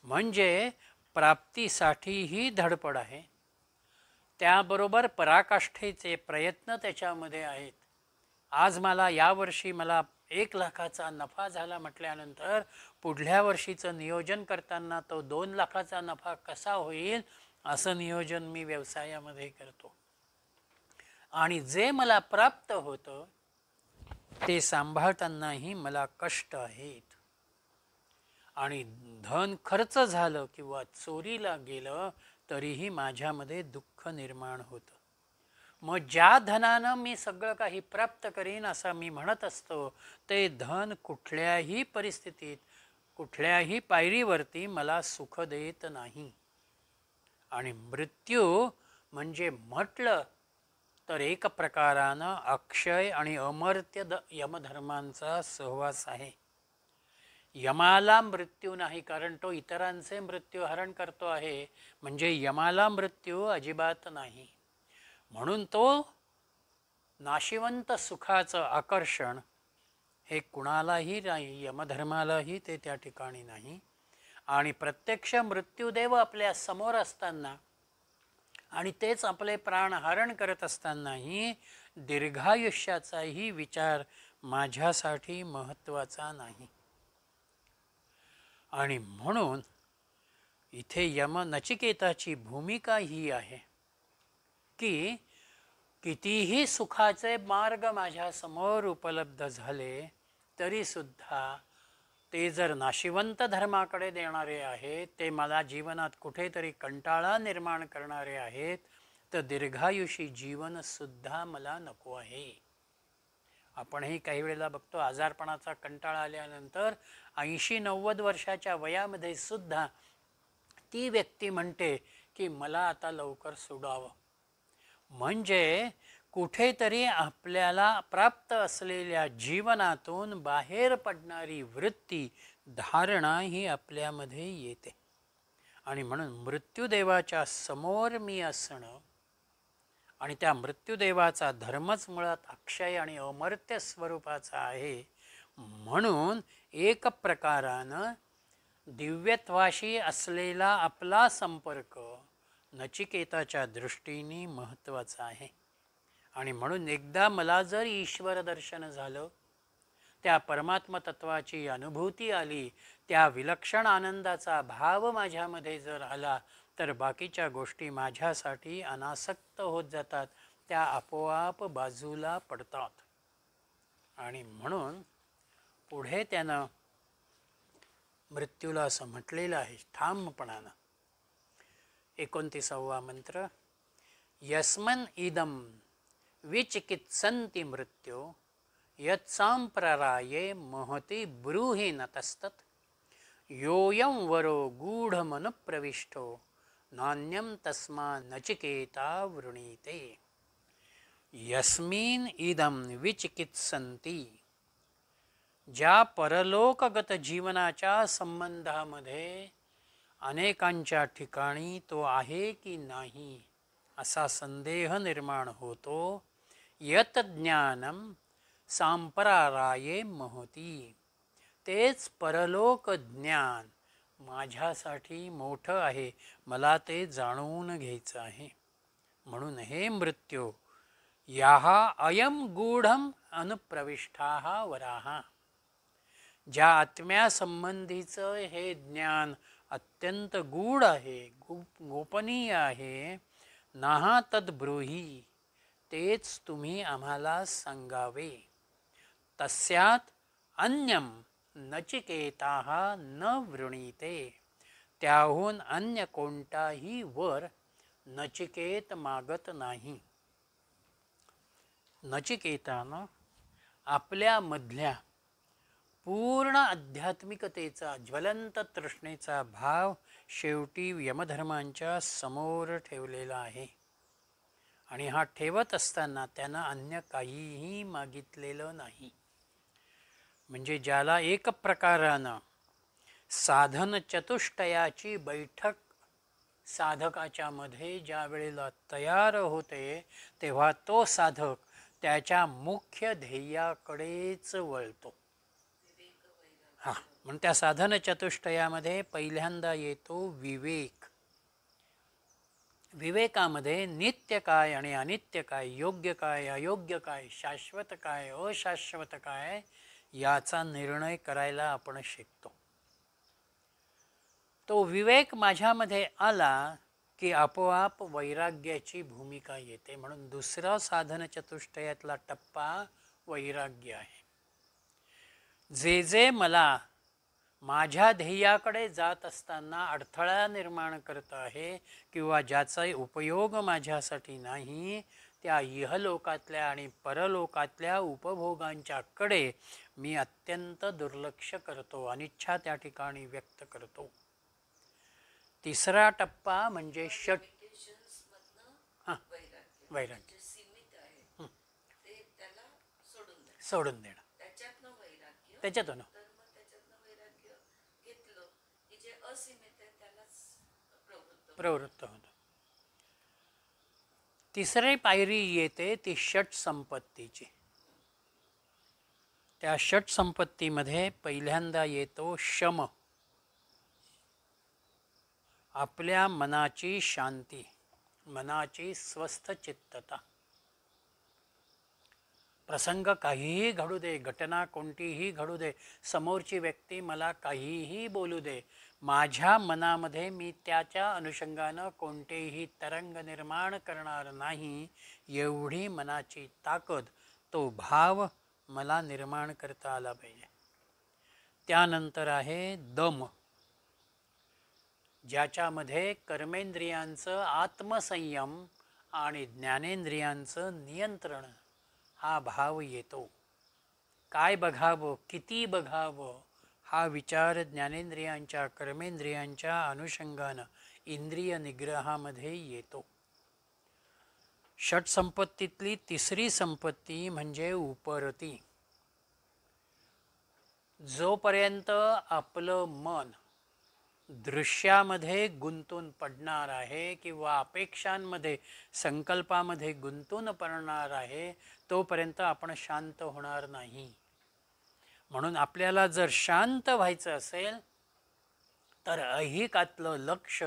म्हणजे प्राप्तीसाठीही धडपड आहे, त्याबरोबर पराकाष्ठेचे प्रयत्न त्याच्यामध्ये आहेत. आज मला यावर्षी मला 1 लाखाचा नफा झाला म्हटल्यानंतर पुढल्या वर्षीचं नियोजन करताना तो 2 लाखाचा नफा कसा होईल असं नियोजन मी व्यवसायामध्ये करतो. आणि जे मला प्राप्त होतं ते सांभाळतानाही मला कष्ट आहेत. आणि धन खर्च झालं किंवा चोरीला गेलं तरीही माझ्यामध्ये दुःख निर्माण होतं. मग ज्या धनानं मी सगळं काही प्राप्त करीन असं मी म्हणत असतो ते धन कुठल्याही परिस्थितीत, कुठल्याही पायरीवरती मला सुख देत नाही. आणि मृत्यू म्हणजे म्हटलं तर एक प्रकारानं अक्षय आणि अमर्त्य यमधर्मांचा सहवास आहे. यमाला मृत्यू नाही, कारण तो इतरांचे मृत्यू हरण करतो आहे, म्हणजे यमाला मृत्यू अजिबात नाही. म्हणून तो नाशिवंत सुखाचं आकर्षण हे कुणालाही नाही, यमधर्मालाही ते त्या ठिकाणी नाही. आणि प्रत्यक्ष मृत्यूदेव आपल्या समोर असताना आणि तेच आपले प्राण हरण करत असतानाही दीर्घायुष्याचाही विचार माझ्यासाठी महत्त्वाचा नाही. आणि म्हणून इथे नचिकेताची भूमिका ही आहे की कितीही सुखाचे मार्ग माझ्यासमोर उपलब्ध झाले तरीसुद्धा ते जर नाशिवंत धर्माकडे देणारे आहेत, ते मला जीवनात कुठेतरी कंटाळा निर्माण करणारे आहेत, तर दीर्घायुषी जीवनसुद्धा मला नको आहे. आपणही काही वेळेला बघतो आजारपणाचा कंटाळा आल्यानंतर 80-90 वर्षाच्या वयामध्ये सुद्धा ती व्यक्ती म्हणते की मला आता लवकर सोडावं. म्हणजे कुठेतरी आपल्याला प्राप्त असलेल्या जीवनातून बाहेर पडणारी वृत्ती, धारणा ही आपल्यामध्ये येते. आणि म्हणून मृत्यूदेवाच्या समोर मी असणं आणि त्या मृत्यूदेवाचा धर्मच मुळात अक्षय आणि अमर्त्य स्वरूपाचा आहे. म्हणून एक प्रकारानं दिव्यत्वाशी असलेला आपला संपर्क नचिकेताच्या दृष्टीने महत्त्वाचा आहे. आणि म्हणून एकदा मला जर ईश्वर दर्शन झालं, त्या परमात्म तत्वाची अनुभूती आली, त्या विलक्षण आनंदाचा भाव माझ्यामध्ये जर आला, तर बाकीच्या गोष्टी माझ्यासाठी अनासक्त होत जातात, त्या आपोआप बाजूला पडतात. आणि म्हणून पुढे त्यानं मृत्यूला असं म्हटलेलं आहे ठामपणानं. 29वा मंत्र. यस्मन इदम विचिकित्सन्ति मृत्यो यत्सांप्रराये महती ब्रूहि नतस्तत् योऽयं वरो गूढमनुप्रविष्टो नान्यं तस्मा नचिकेता वृणीते. यस्मिन इदम विचिकित्सन्ति, ज्या परलोकगत जीवनाच्या संबंधामध्ये अनेकांच्या ठिकाणी तो आहे की नाही असा संदेह निर्माण होतो. यत ज्ञानम सांपराराये महती, तेच परलोक ज्ञान माझ्यासाठी मोठं आहे, मला ते जाणून घ्यायचं आहे. म्हणून हे मृत्यू, याह अयम गूढम अनुप्रविष्टाः वराः, ज्या आत्म्यासंबंधीचं हे ज्ञान अत्यंत गूढ आहे, गोपनीय आहे, नाहा तद्ब्रूही, तेच तुम्ही आम्हाला सांगावे. तस्यात अन्यम नचिकेताः न वृणीते, त्याहून अन्य कोणताही वर नचिकेत मागत नाही. नचिकेतानं आपल्यामधल्या पूर्ण आध्यात्मिकतेचा, ज्वलंत तृष्णेचा भाव शेवटी यमधर्मांच्या समोर ठेवलेला आहे. आणि हा ठेवत असताना त्यानं अन्य काहीही मागितलेलं नाही. म्हणजे ज्याला एक प्रकारानं साधन चतुष्टयाची बैठक साधकाच्या मध्ये ज्या वेळेला तयार होते, तेव्हा तो साधक त्याच्या मुख्य ध्येयाकडेच वळतो. म्हणून त्या साधन चतुष्टयामध्ये पहिल्यांदा येतो विवेक. विवेकामध्ये नित्य काय आणि अनित्य काय, योग्य काय अयोग्य काय, शाश्वत काय अशाश्वत काय, याचा निर्णय करायला आपण शिकतो. तो विवेक माझ्यामध्ये आला की आपोआप वैराग्याची भूमिका येते. म्हणून दुसरा साधन चतुष्टयातला टप्पा वैराग्य आहे. जे जे मला माझ्या ध्येयाकडे जात असताना अडथळा निर्माण करत आहे किंवा ज्याचा उपयोग माझ्यासाठी नाही, त्या इहलोकातल्या आणि परलोकातल्या उपभोगांच्याकडे मी अत्यंत दुर्लक्ष करतो, अनिच्छा त्या ठिकाणी व्यक्त करतो. तिसरा टप्पा म्हणजे वैराग्य सोडून देणं. त्याच्यातून प्रवृत्त होतं. तिसरी पायरी येते ती षट संपत्तीची. त्या षट संपत्तीमध्ये पहिल्यांदा येतो शम, आपल्या मनाची शांती, मनाची स्वस्थ चित्तता. प्रसंग काहीही घडू दे, घटना कोणतीही घडू दे, समोरची व्यक्ती मला काहीही बोलू दे, माझ्या मनामध्ये मी त्याच्या अनुषंगानं कोणतेही तरंग निर्माण करणार नाही, एवढी मनाची ताकद, तो भाव मला निर्माण करता आला पाहिजे. त्यानंतर आहे दम, ज्याच्यामध्ये कर्मेंद्रियांचं आत्मसंयम आणि ज्ञानेंद्रियांचं नियंत्रण हा भाव येतो. काय बघावं, किती बघावं, हा विचार ज्ञानेंद्रियांच्या कर्मेंद्रियांच्या अनुषंगानं इंद्रिय निग्रहामध्ये येतो. षट संपत्तीतली तिसरी संपत्ती म्हणजे उपरती. जोपर्यंत आपलं मन दृश्यामध्ये गुंतून पडणार आहे किंवा अपेक्षांमध्ये, संकल्पामध्ये गुंतून पडणार आहे, तोपर्यंत आपण शांत होणार नाही. म्हणून आपल्याला जर शांत व्हायचं असेल तर ऐहिकातलं लक्ष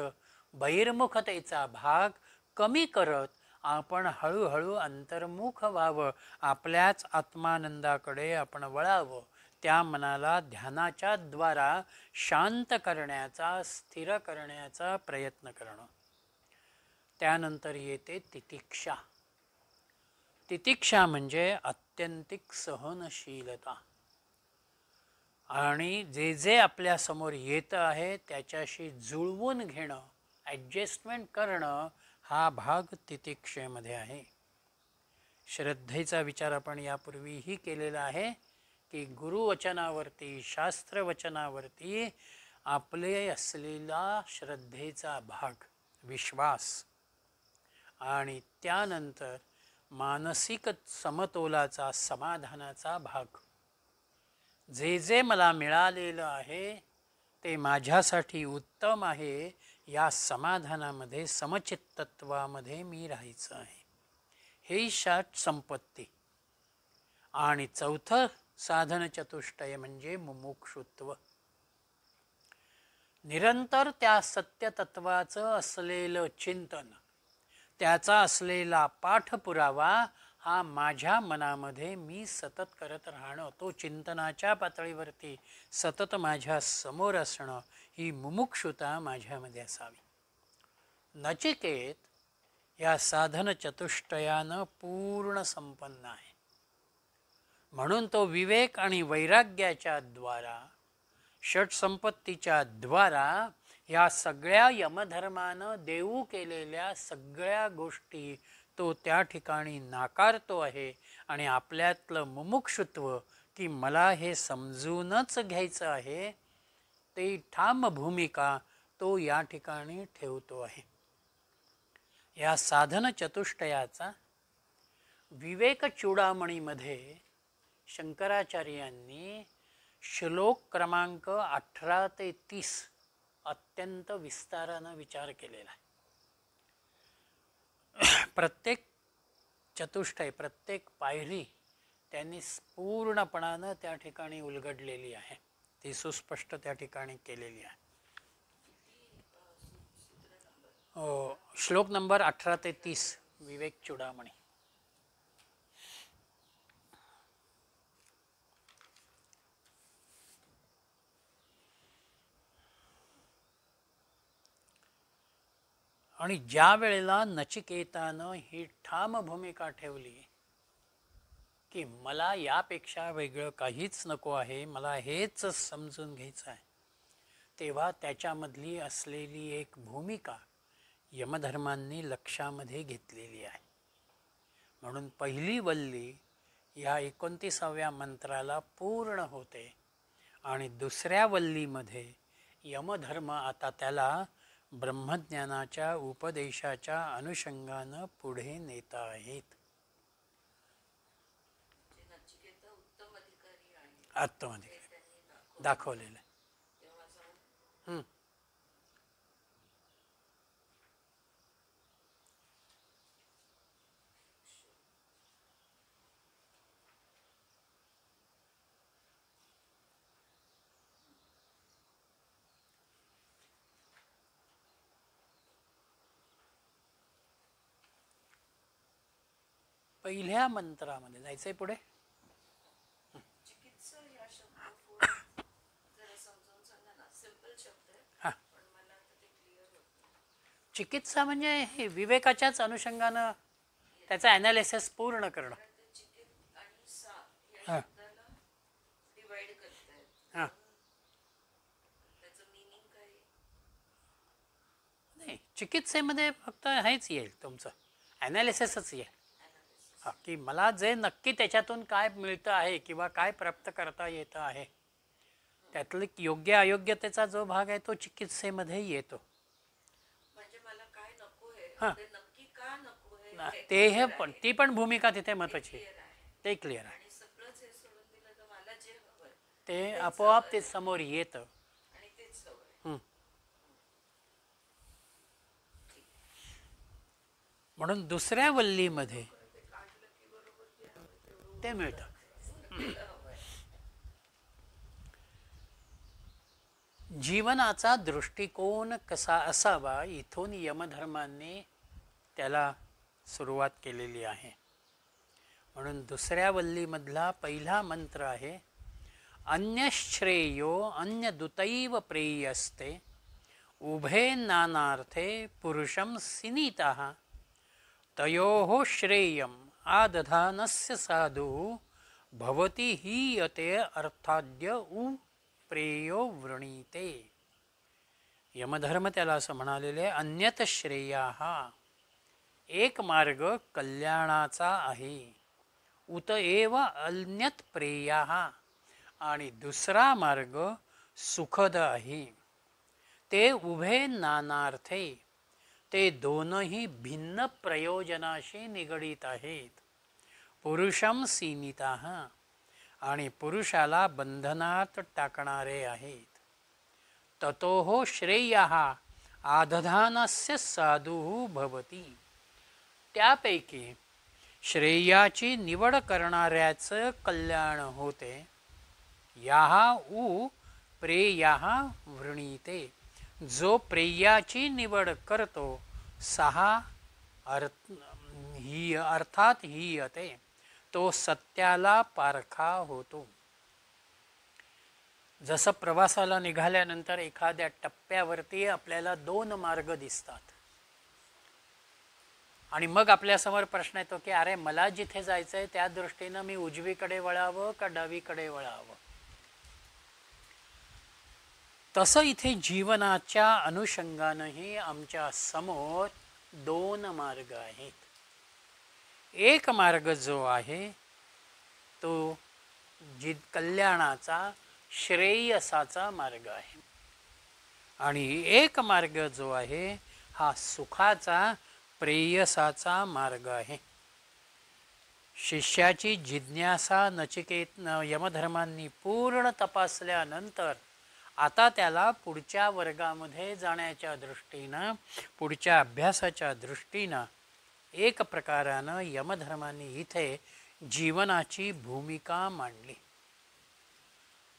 बहिर्मुखतेचा भाग कमी करत आपण हळूहळू अंतर्मुख व्हावं, आपल्याच आत्मानंदाकडे आपण वळावं. त्या मनाला ध्यानाच्या द्वारा शांत करण्याचा, स्थिर करण्याचा प्रयत्न करणं. त्यानंतर येते तितिक्षा. तितिक्षा म्हणजे अत्यंतिक सहनशीलता. आणि जे जे आपल्यासमोर येतं आहे त्याच्याशी जुळवून घेणं, ॲडजस्टमेंट करणं, हा भाग तितिक्षेमध्ये आहे. श्रद्धेचा विचार आपण यापूर्वीही केलेला आहे की गुरुवचनावरती, शास्त्रवचनावरती आपले असलेला श्रद्धेचा भाग, विश्वास, आणि त्यानंतर मानसिक समतोलाचा, समाधानाचा भाग. जे जे मला मिळालेलं आहे ते माझ्यासाठी उत्तम आहे, या समाधानामध्ये, समचित्तत्वामध्ये मी राहायचं आहे. हे षट संपत्ती. आणि चौथं साधन चतुष्टय म्हणजे मुमुक्षुत्व. निरंतर त्या सत्यतत्वाचं असलेलं चिंतन, त्याचा असलेला पाठपुरावा हा माझ्या मनामध्ये मी सतत करत राहणं, तो चिंतनाच्या पातळीवरती सतत माझ्या समोर असणं, ही मुमुक्षुता माझ्यामध्ये असावी. नचिकेत या साधन चतुष्टयानं पूर्ण संपन्न आहे. म्हणून तो विवेक आणि वैराग्याच्या द्वारा, षटसंपत्तीच्या द्वारा या सगळ्या यमधर्मानं देऊ केलेल्या सगळ्या गोष्टी तो त्या ठिकाणी नाकारतो आहे. आणि आपल्यातलं मुमुक्षुत्व की मला हे समजूनच घ्यायचं आहे, ते ठाम भूमिका तो या ठिकाणी ठेवतो आहे. या साधन चतुष्टयाचा विवेक चूडामणीमध्ये शंकराचार्यांनी श्लोक क्रमांक 18 ते 30 अत्यंत विस्तारानं विचार केलेला आहे. प्रत्येक चतुष्टय, प्रत्येक पायरी त्यांनी पूर्णपणानं त्या ठिकाणी उलगडलेली आहे, ती सुस्पष्ट त्या ठिकाणी केलेली आहे. श्लोक नंबर 18 ते 30 विवेक चूडामणी. आणि ज्या वेळेला नचिकेतानं ही ठाम भूमिका ठेवली की मला यापेक्षा वेगळं काहीच नको आहे, मला हेच समजून घ्यायचं आहे, तेव्हा त्याच्यामधली असलेली एक भूमिका यमधर्मांनी लक्षामध्ये घेतलेली आहे. म्हणून पहिली वल्ली या 29व्या मंत्राला पूर्ण होते आणि दुसऱ्या वल्लीमध्ये यमधर्म आता त्याला ब्रह्मज्ञानाच्या उपदेशाच्या अनुषंगानं पुढे नेत आहेत. आत्मधिकारी दाखवलेलं आहे. पहिल्या मंत्रामध्ये जायचंय पुढे. चिकित्सा म्हणजे हे विवेकाच्याच अनुषंगानं त्याचं ॲनालिसिस पूर्ण करणं. हां हां नाही, चिकित्सेमध्ये फक्त हेच येईल, तुमचं ॲनालिसिसच येईल. हां, की मला जे नक्की त्याच्यातून काय मिळतं आहे किंवा काय प्राप्त करता येतं आहे, त्यातलं योग्य अयोग्यतेचा जो भाग आहे तो चिकित्सेमध्ये येतो. हां ते हे पण ती पण भूमिका तिथे महत्त्वाची आहे, ते क्लिअर आहे. ते आपोआप ते समोर येतं. म्हणून दुसऱ्या वल्लीमध्ये ते मिळतं. जीवनाचा दृष्टिकोन कसा असावा इथून यमधर्मांनी त्याला सुरुवात केलेली आहे. म्हणून दुसऱ्या वल्लीमधला पहिला मंत्र आहे, अन्यश्रेयो अन्यदुतैव प्रेयस्ते उभे नानार्थे पुरुषं सिनीतः तयोः श्रेयम् आदधानस्य साधु भवति हीयते अर्थाद्य उ प्रेयो वृणीते. यमधर्म त्याला असं म्हणालेले, अन्यत श्रेयाः, एक मार्ग कल्याणाचा आहे, उत एव अन्यत प्रेयाः, आणि दुसरा मार्ग सुखद आहे. ते उभे नानार्थे, ते दोनही भिन्न प्रयोजनाशी निगडीत आहेत. पुरुषम सीमिताः, आणि पुरुषाला बंधनात टाकणारे आहेत. ततोः श्रेयः आदधानस्य साधुः भवति, त्यापैकी श्रेयाची निवड करणाऱ्याचं कल्याण होते. याः उ प्रेयाः वृणीते, जो प्रेयाची निवड करतो सहा अर्थात हीयते, तो सत्याला पारखा होतो. जसं प्रवासाला निघाल्यानंतर एखाद्या टप्प्यावरती आपल्याला दोन मार्ग दिसतात आणि मग आपल्यासमोर प्रश्न येतो की अरे मला जिथे जायचं आहे त्या दृष्टीनं मी उजवीकडे वळावं का डावीकडे वळावं. तसं इथे जीवनाच्या अनुषंगानंही आमच्या समोर दोन मार्ग आहेत. एक मार्ग जो आहे तो कल्याणाचा श्रेयसाचा मार्ग आहे, आणि एक मार्ग जो आहे हा सुखाचा प्रेयसाचा मार्ग आहे. शिष्याची जिज्ञासा यमधर्मांनी पूर्ण तपासल्यानंतर आता त्याला पुढच्या वर्गामध्ये जाण्याच्या दृष्टीनं, पुढच्या अभ्यासाच्या दृष्टीनं एक प्रकारानं यमधर्मांनी इथे जीवनाची भूमिका मांडली.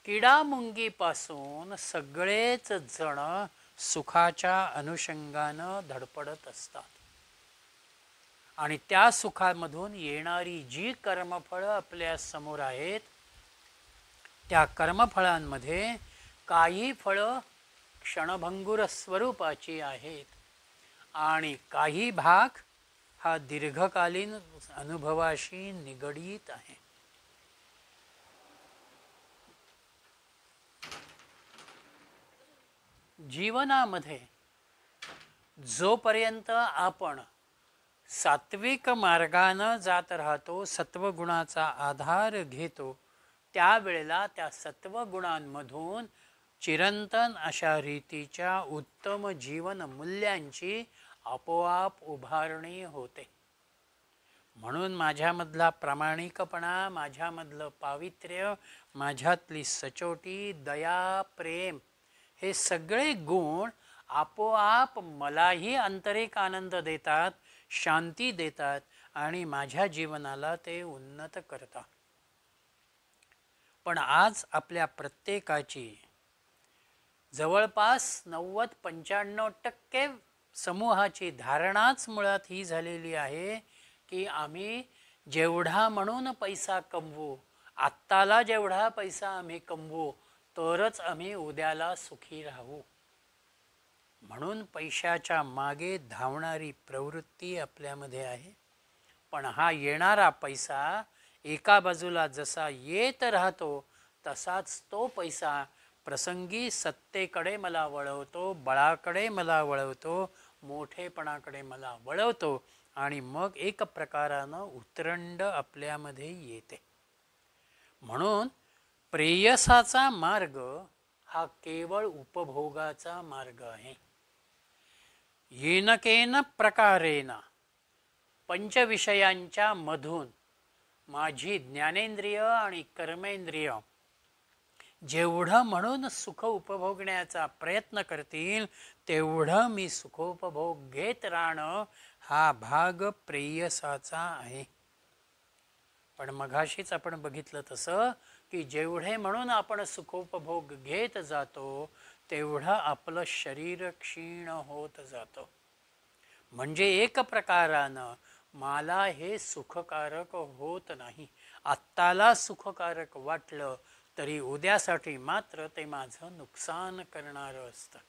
किडामुंगीपासून सगळेच जण सुखाच्या अनुषंगानं धडपडत असतात, आणि त्या सुखामधून येणारी जी कर्मफळं आपल्या समोर आहेत त्या कर्मफळांमध्ये काही फळं क्षणभंगुर स्वरूपाची आहेत आणि काही भाग हा दीर्घकालीन अनुभवाशी निगडीत आहे. जीवनामध्ये जोपर्यंत आपण सात्विक मार्गानं जात राहतो, सत्वगुणाचा आधार घेतो, त्यावेळेला त्या सत्वगुणांमधून चिरंतन अशा रीतीच्या उत्तम जीवन मूल्यांची आपोआप उभारणी होते. म्हणून माझ्यामधला प्रामाणिकपणा, माझ्यामधलं पावित्र्य, माझ्यातली सचोटी, दया, प्रेम, हे सगळे गुण आपोआप मलाही आंतरिक आनंद देतात, शांती देतात, आणि माझ्या जीवनाला ते उन्नत करतात. पण आज आपल्या प्रत्येकाची जवळपास 90-95% समूहाची धारणाच मुळात ही झालेली आहे की आम्ही जेवढा म्हणून पैसा कमवू, आत्ताला जेवढा पैसा आम्ही कमवू तरच आम्ही उद्याला सुखी राहू. म्हणून पैशाच्या मागे धावणारी प्रवृत्ती आपल्यामध्ये आहे. पण हा येणारा पैसा एका बाजूला जसा येत राहतो तसाच तो पैसा प्रसंगी सत्तेकडे मला वळवतो, बळाकडे मला वळवतो, मोठेपणाकडे मला वळवतो, आणि मग एक प्रकारानं उतरंड आपल्यामध्ये येते. म्हणून प्रेयसाचा मार्ग हा केवळ उपभोगाचा मार्ग आहे. येनकेन प्रकारेण पंचविषयांच्या मधून माझी ज्ञानेंद्रिय आणि कर्मेंद्रिय जेवढं म्हणून सुख उपभोगण्याचा प्रयत्न करतील तेवढं मी सुखोपभोग घेत राहणं हा भाग प्रेयसाचा आहे. पण मघाशीच आपण बघितलं तसं की जेवढे म्हणून आपण सुखोपभोग घेत जातो तेवढं आपलं शरीर क्षीण होत जातं. म्हणजे एक प्रकारानं मला हे सुखकारक होत नाही. आत्ताला सुखकारक वाटलं तरी उद्यासाठी मात्र ते माझं नुकसान करणारं असतं.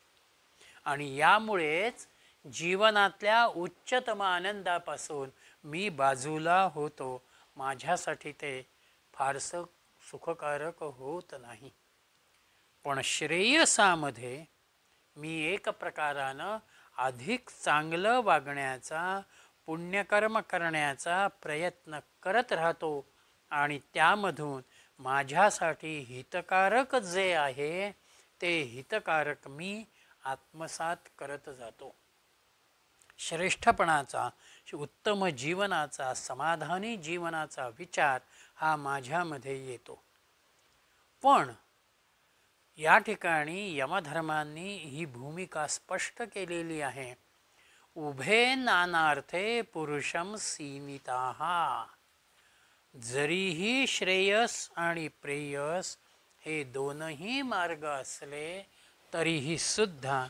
आणि यामुळेच जीवनातल्या उच्चतम आनंदापासून मी बाजूला होतो. माझ्यासाठी ते फारसं सुखकारक होत नाही. पण श्रेयसामध्ये मी एक प्रकारानं अधिक चांगलं वागण्याचा, पुण्यकर्म करण्याचा प्रयत्न करत राहतो आणि त्यामधून माझ्यासाठी हितकारक जे आहे ते हितकारक मी आत्मसात करत जातो. श्रेष्ठपणाचा, उत्तम जीवनाचा, समाधानी जीवनाचा विचार हा माझ्यामध्ये येतो. पण या ठिकाणी यमधर्मांनी ही भूमिका स्पष्ट केलेली आहे. उभे नानार्थे पुरुषम सीमिताः. जरीही श्रेयस आणि प्रेयस हे दोनही मार्ग असले तरीही सुद्धा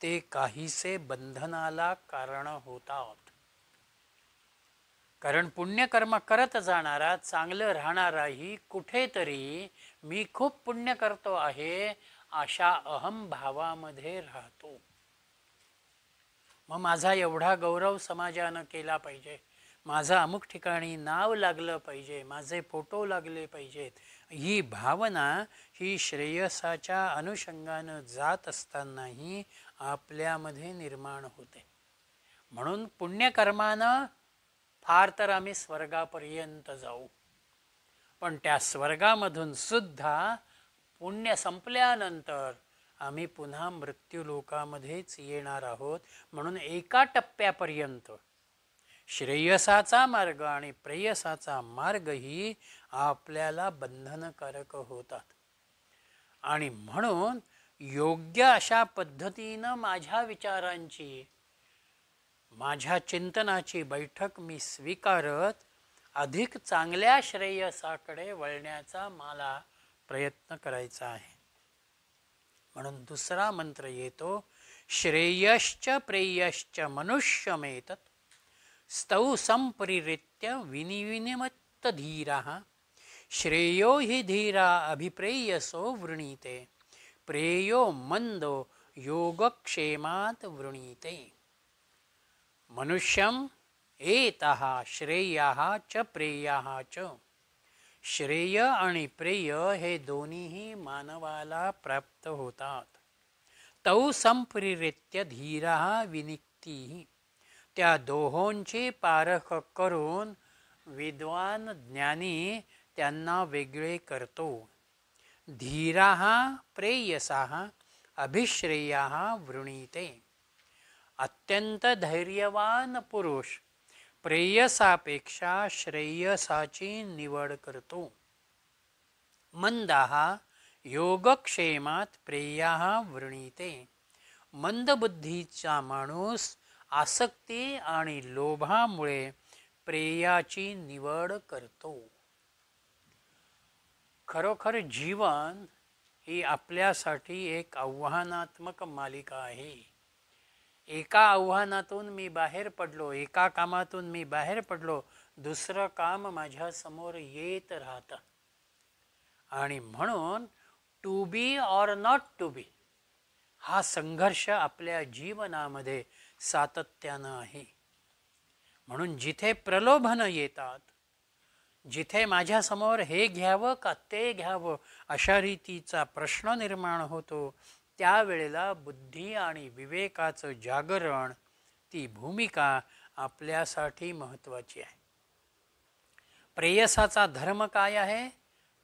ते काहीसे बंधनाला कारण होतात. कारण पुण्यकर्म करत जाणारा, चांगलं राहणाराही कुठेतरी मी खूप पुण्य करतो आहे अशा अहमभावामध्ये राहतो. मग माझा एवढा गौरव समाजानं केला पाहिजे, माझं अमुक ठिकाणी नाव लागलं पाहिजे, माझे फोटो लागले पाहिजेत, ही भावना ही श्रेयसाच्या अनुषंगानं जात असतानाही आपल्यामध्ये निर्माण होते. म्हणून पुण्यकर्मानं फार तर आम्ही स्वर्गापर्यंत जाऊ, पण त्या स्वर्गामधून सुद्धा पुण्य संपल्यानंतर आम्ही पुन्हा मृत्यूलोकामध्येच येणार आहोत. म्हणून एका टप्प्यापर्यंत श्रेयसाचा मार्ग आणि प्रेयसाचा मार्गही आपल्याला बंधनकारक होतात. आणि म्हणून योग्य अशा पद्धतीनं माझ्या विचारांची, माझ्या चिंतनाची बैठक मी स्वीकारत अधिक चांगल्या श्रेयसाकडे वळण्याचा मला प्रयत्न करायचा आहे. म्हणून दुसरा मंत्र येतो, श्रेयश्च प्रेयश्च मनुष्यमेतत् स्तौ संपरिरित्य विनिविनिमत्त धीरः श्रेयो हि धीरा अभिप्रेयसो वृणीते प्रेयो मंदो योगक्षेमात् वृणीते. मनुष्यम एतः श्रेयः च प्रेयः च. श्रेय आणि प्रेय हे दोन्हीही मानवाला प्राप्त होतात. तौ संप्रेरित्य धीरः विनिक्ती. त्या दोहोंची पारख करून विद्वान ज्ञानी त्यांना वेगळे करतो. धीरः प्रेयसः अभिश्रेयः वृणीते. अत्यंत धैर्यवान पुरुष प्रेयसापेक्षा श्रेयसाची निवड करतो. मंदाः योगक्षेमात प्रेयः वृणीते. मंदबुद्धीचा माणूस आसक्ती आणि लोभामुळे प्रेयाची निवड करतो. खरोखर जीवन ही आपल्यासाठी एक आव्हानात्मक मालिका आहे. एका आव्हानातून मी बाहेर पडलो, एका कामातून मी बाहेर पडलो, दुसरं काम माझ्या समोर येत राहतं. आणि म्हणून to be or not to be हा संघर्ष आपल्या जीवनामध्ये सातत्यानं आहे. म्हणून जिथे प्रलोभनं येतात, जिथे माझ्यासमोर हे घ्यावं का ते घ्यावं अशा रीतीचा प्रश्न निर्माण होतो, त्यावेळेला बुद्धी आणि विवेकाचं जागरण, ती भूमिका आपल्यासाठी महत्त्वाची आहे. प्रेयसाचा धर्म काय आहे?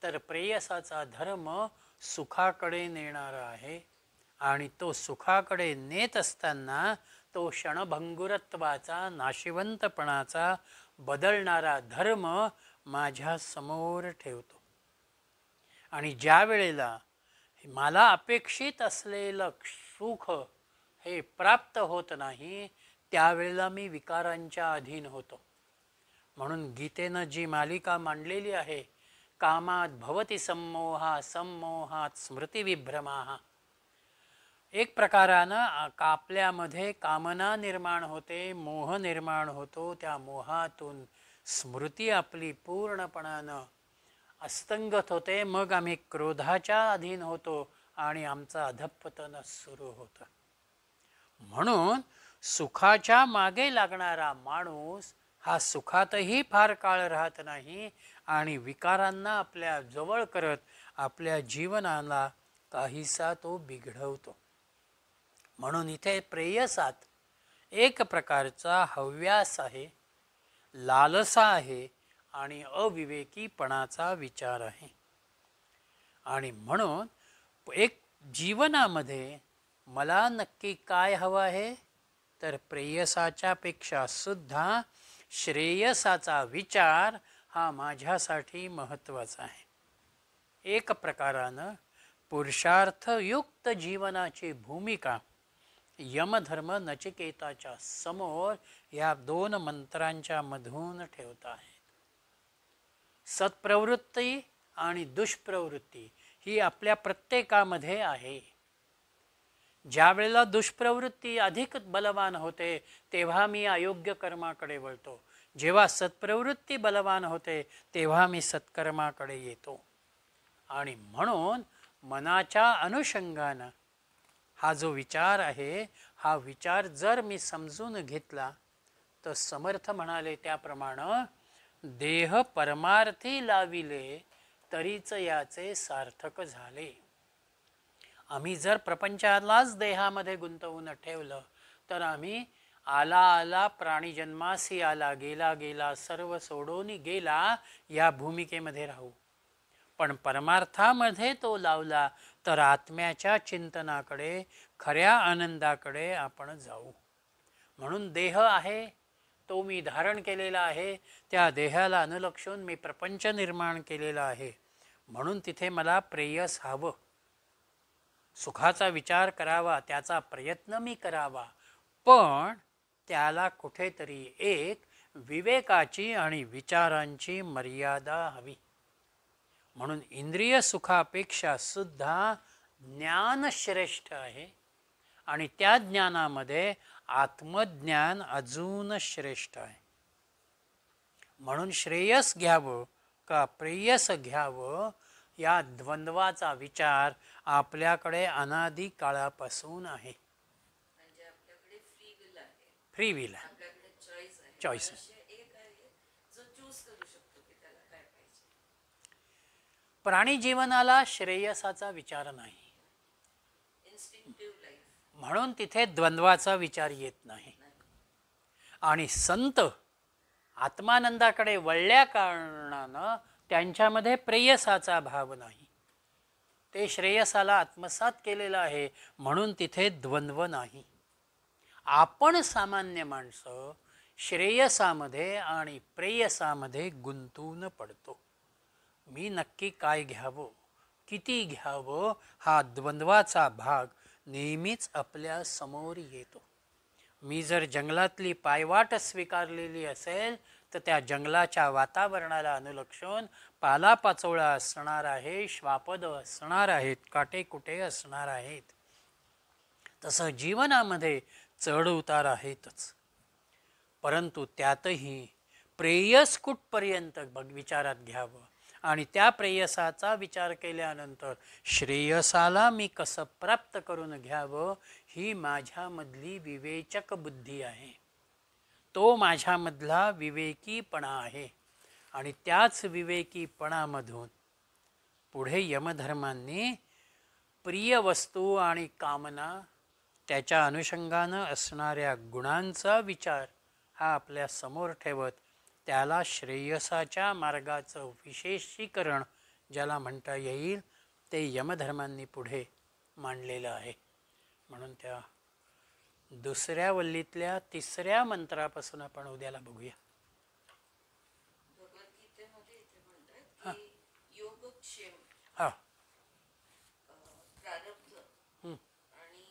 तर प्रेयसाचा धर्म सुखाकडे नेणारा आहे. आणि तो सुखाकडे नेत असताना तो क्षणभंगुरत्वाचा, नाशिवंतपणाचा बदलणारा धर्म माझ्या समोर ठेवतो. आणि ज्या वेळेला मला अपेक्षित असलेलं सुख हे प्राप्त होत नाही, त्यावेळेला मी विकारांच्या अधीन होतो. म्हणून गीतेनं जी मालिका मांडलेली आहे, कामात भवती सम्मोहा सम्मोहात स्मृतिविभ्रमाः, एक प्रकारानं आपल्यामध्ये कामना निर्माण होते, मोह निर्माण होतो. त्या मोहातून स्मृती आपली पूर्णपणानं अस्तंगत होते. मग आम्ही क्रोधाच्या अधीन होतो आणि आमचं अधःपतन सुरू होतं. म्हणून सुखाच्या मागे लागणारा माणूस हा सुखातही फार काळ राहत नाही आणि विकारांना आपल्या जवळ करत आपल्या जीवनाला काहीसा तो बिघडवतो. म्हणून इथे प्रेयसात एक प्रकारचा हव्यास आहे, लालसा आहे आणि अविवेकीपणाचा विचार आहे. आणि म्हणून एक जीवनामध्ये मला नक्की काय हवं आहे, तर प्रेयसाच्या पेक्षा सुद्धा श्रेयसाचा विचार हा माझ्यासाठी महत्त्वाचा आहे. एक प्रकारानं पुरुषार्थयुक्त जीवनाची भूमिका यमधर्म नचिकेताच्या समोर या 2 मंत्रांच्या मधून ठेवत आहेत. सत्प्रवृत्ती आणि दुष्प्रवृत्ती ही आपल्या प्रत्येकामध्ये आहे. ज्या वेळेला दुष्प्रवृत्ती अधिक बलवान होते तेव्हा मी अयोग्य कर्माकडे वळतो. जेव्हा सत्प्रवृत्ती बलवान होते तेव्हा मी सत्कर्माकडे येतो. आणि म्हणून मनाच्या अनुषंगानं हा जो विचार आहे, हा विचार जर मी समजून घेतला तर समर्थ म्हणाले त्याप्रमाणे देह परमार्थी लाविले तरीच याचे सार्थक झाले. आम्ही जर प्रपंचालाच देहामध्ये गुंतवून ठेवलं तर आम्ही आला आला प्राणीजन्मासी आला, गेला गेला सर्व सोडून गेला या भूमिकेमध्ये राहू. पण परमार्थामध्ये तो लावला तर आत्म्याच्या चिंतनाकडे, खऱ्या आनंदाकडे आपण जाऊ. म्हणून देह आहे तो मी धारण केलेला आहे, त्या देहाला अनुलक्षून मी प्रपंच निर्माण केलेला आहे. म्हणून तिथे मला प्रेयस हवं, सुखाचा विचार करावा, त्याचा प्रयत्न मी करावा. पण त्याला कुठेतरी एक विवेकाची आणि विचारांची मर्यादा हवी. म्हणून इंद्रिय सुखापेक्षा सुद्धा ज्ञान श्रेष्ठ आहे आणि त्या ज्ञानामध्ये आत्मज्ञान अजून श्रेष्ठ आहे. म्हणून श्रेयस घ्यावं का प्रेयस घ्यावं या द्वंद्वाचा विचार आपल्याकडे अनादी काळापासून आहे. म्हणजे आपल्याकडे फ्री विल आहे, फ्री विल आहे, आपल्याकडे चॉईस आहे. चॉईस आहे. मनुष्य एक आहे जो चूज करू शकतो की त्याला काय पाहिजे. प्राणी जीवनाला श्रेयसाचा विचार नाही, इन्स्टिंक्टिव्ह लाईफ, म्हणून तिथे द्वंद्वाचा विचार येत नाही. आणि संत आत्मानंदाकडे वळल्या कारणानं त्यांच्यामध्ये प्रेयसाचा भाव नाही. ते श्रेयसाला आत्मसात केलेलं आहे म्हणून तिथे द्वंद्व नाही. आपण सामान्य माणसं श्रेयसामध्ये आणि प्रेयसामध्ये गुंतून पडतो. मी नक्की काय घ्यावं, किती घ्यावं हा द्वंद्वाचा भाग नेहमीच आपल्या समोर येतो. मी जर जंगलातली पायवाट स्वीकारलेली असेल तर त्या जंगलाच्या वातावरणाला अनुलक्षून पालापाचोळा असणार आहे, श्वापद असणार आहेत, काटेकुटे असणार आहेत. तसं जीवनामध्ये चढ उतार आहेतच. परंतु त्यातही प्रेयस कुठपर्यंत विचारात घ्यावं आणि त्या प्रेयसाचा विचार केल्यानंतर श्रेयसाला मी कसं प्राप्त करून घ्यावं ही माझ्यामधली विवेचक बुद्धी आहे. तो माझ्यामधला विवेकीपणा आहे. आणि त्याच विवेकीपणामधून पुढे यमधर्मांनी प्रिय वस्तू आणि कामना त्याच्या अनुषंगानं असणाऱ्या गुणांचा विचार हा आपल्या समोर ठेवत त्याला श्रेयसाच्या मार्गाचं विशेषीकरण ज्याला म्हणता येईल ते यमधर्मांनी पुढे मांडलेलं आहे. म्हणून त्या दुसऱ्या वल्लीतल्या 3ऱ्या मंत्रापासून आपण उद्याला बघूया. भगवद्गीतेमध्ये इथे म्हणतात की योगक्षेम, हा, प्रारब्ध आणि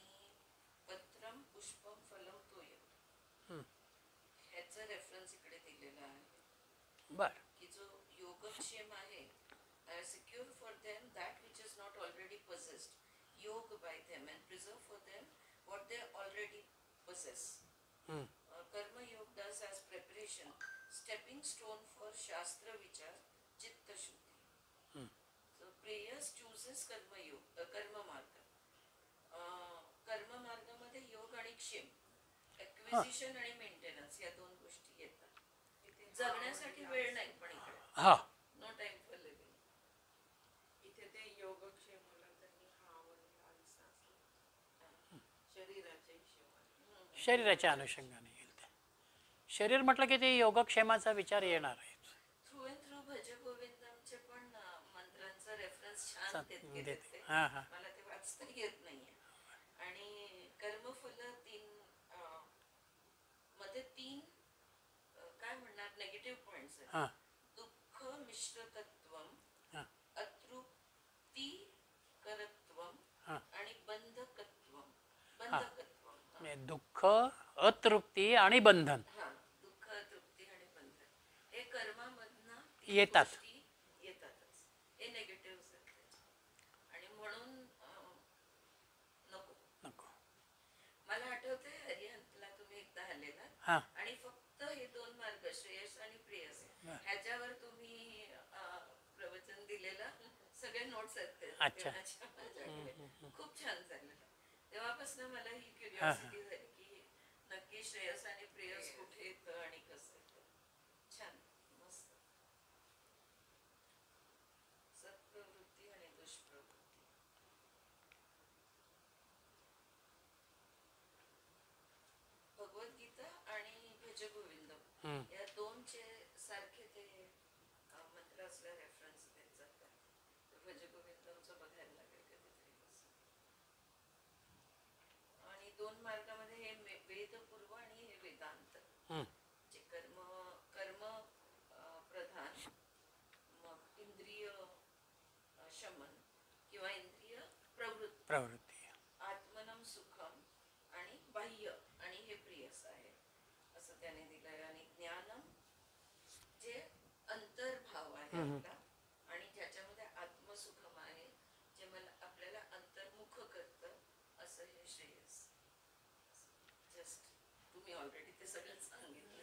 पत्रम पुष्पम फलम तोयम, ह्याचा रेफरन्स इकडे दिलेला आहे. बर, की जो योगक्षेम आहे, secure for them that which is not already possessed. yog by them and preserve for them what they already possess. हं. Karma Yoga does as preparation, stepping stone for Shastra Vichar, Chitta Shuddhi. हं. So prayers chooses Karma Yoga, Karma Marga. कर्म मार्गामध्ये योग आणि क्षेम, acquisition आणि maintenance या दोन गोष्टी येतात. जगण्यासाठी वेळ नाही पण इकडे हां नो टाइम फॉर लिव्हिंग. इथे ते योगक्षेमाला त्यांनी हा आणि लालसा असं शरीराच्या हिशोबाने शरीराच्या अनुषंगाने येईल ते. शरीर म्हटलं की ते योगक्षेमाचा विचार येणार आहे. थ्रू अँड थ्रू भज गोविंदमचे पण मंत्रांचा रेफरन्स छान देते. देते. हां हां मला ते वाचता येत नाहीये. आणि कर्मफल मध्ये तीन काय म्हणणार नेगेटिव्ह पॉइंट्स आहेत. हां दुःख मिश्रतत्वम, हां अतृप्ती करत्वम हां. आणि बंधकत्वम. बंधकत्वम म्हणजे दुःख, अतृप्ती आणि बंधन हा, दुःख अतृप्ती आणि बंधन हे कर्मामधनं तीन येतात. गोष्टी येतातच. हे नेगेटिव्ह आहेत आणि म्हणून नको. नको. मला आठवतंय हरिहंतला तुम्ही एकदा आलेला हां आणि फक्त हे दोन मार्ग श्रेयस आणि प्रेयस ह्याच्यावर तुम्ही प्रवचन दिलेलं सगळे नोट्स आहेत ते अच्छा. तेव्हाच्या माझ्याकडे. खूप छान झालं. तेव्हापासून मला ही क्युरिओसिटी झाली की नक्की श्रेयस आणि प्रेयस कुठे येतं आणि कसं येतं. छान मस्त. सत्प्रवृत्ती आणि दुष्प्रवृत्ती. भगवद्गीता आणि भज गोविंदम हं. या दोनचे सारखे ते मंत्रासला रेफरन्स देत जातात. भज गोविंदमचं बघायला लागेल कधीतरी कसं. आणि दोन मार्गामध्ये हे वेदपूर्व आणि हे वेदांत हं. जे कर्म कर्म प्रधान, मग इंद्रिय शमन किंवा इंद्रिय प्रवृत्ती, प्रवृत्ती. आत्मनम सुखम आणि बाह्य आणि हे प्रियस आहे असं त्याने दिलंय. आणि ज्ञानम जे अंतर्भाव आहे आपला आणि ज्याच्यामध्ये आत्मसुखम आहे जे मला आपल्याला अंतर्मुख करतं असं हे श्रेयस. जस्ट तुम्ही ऑलरेडी ते सगळं सांगितलं.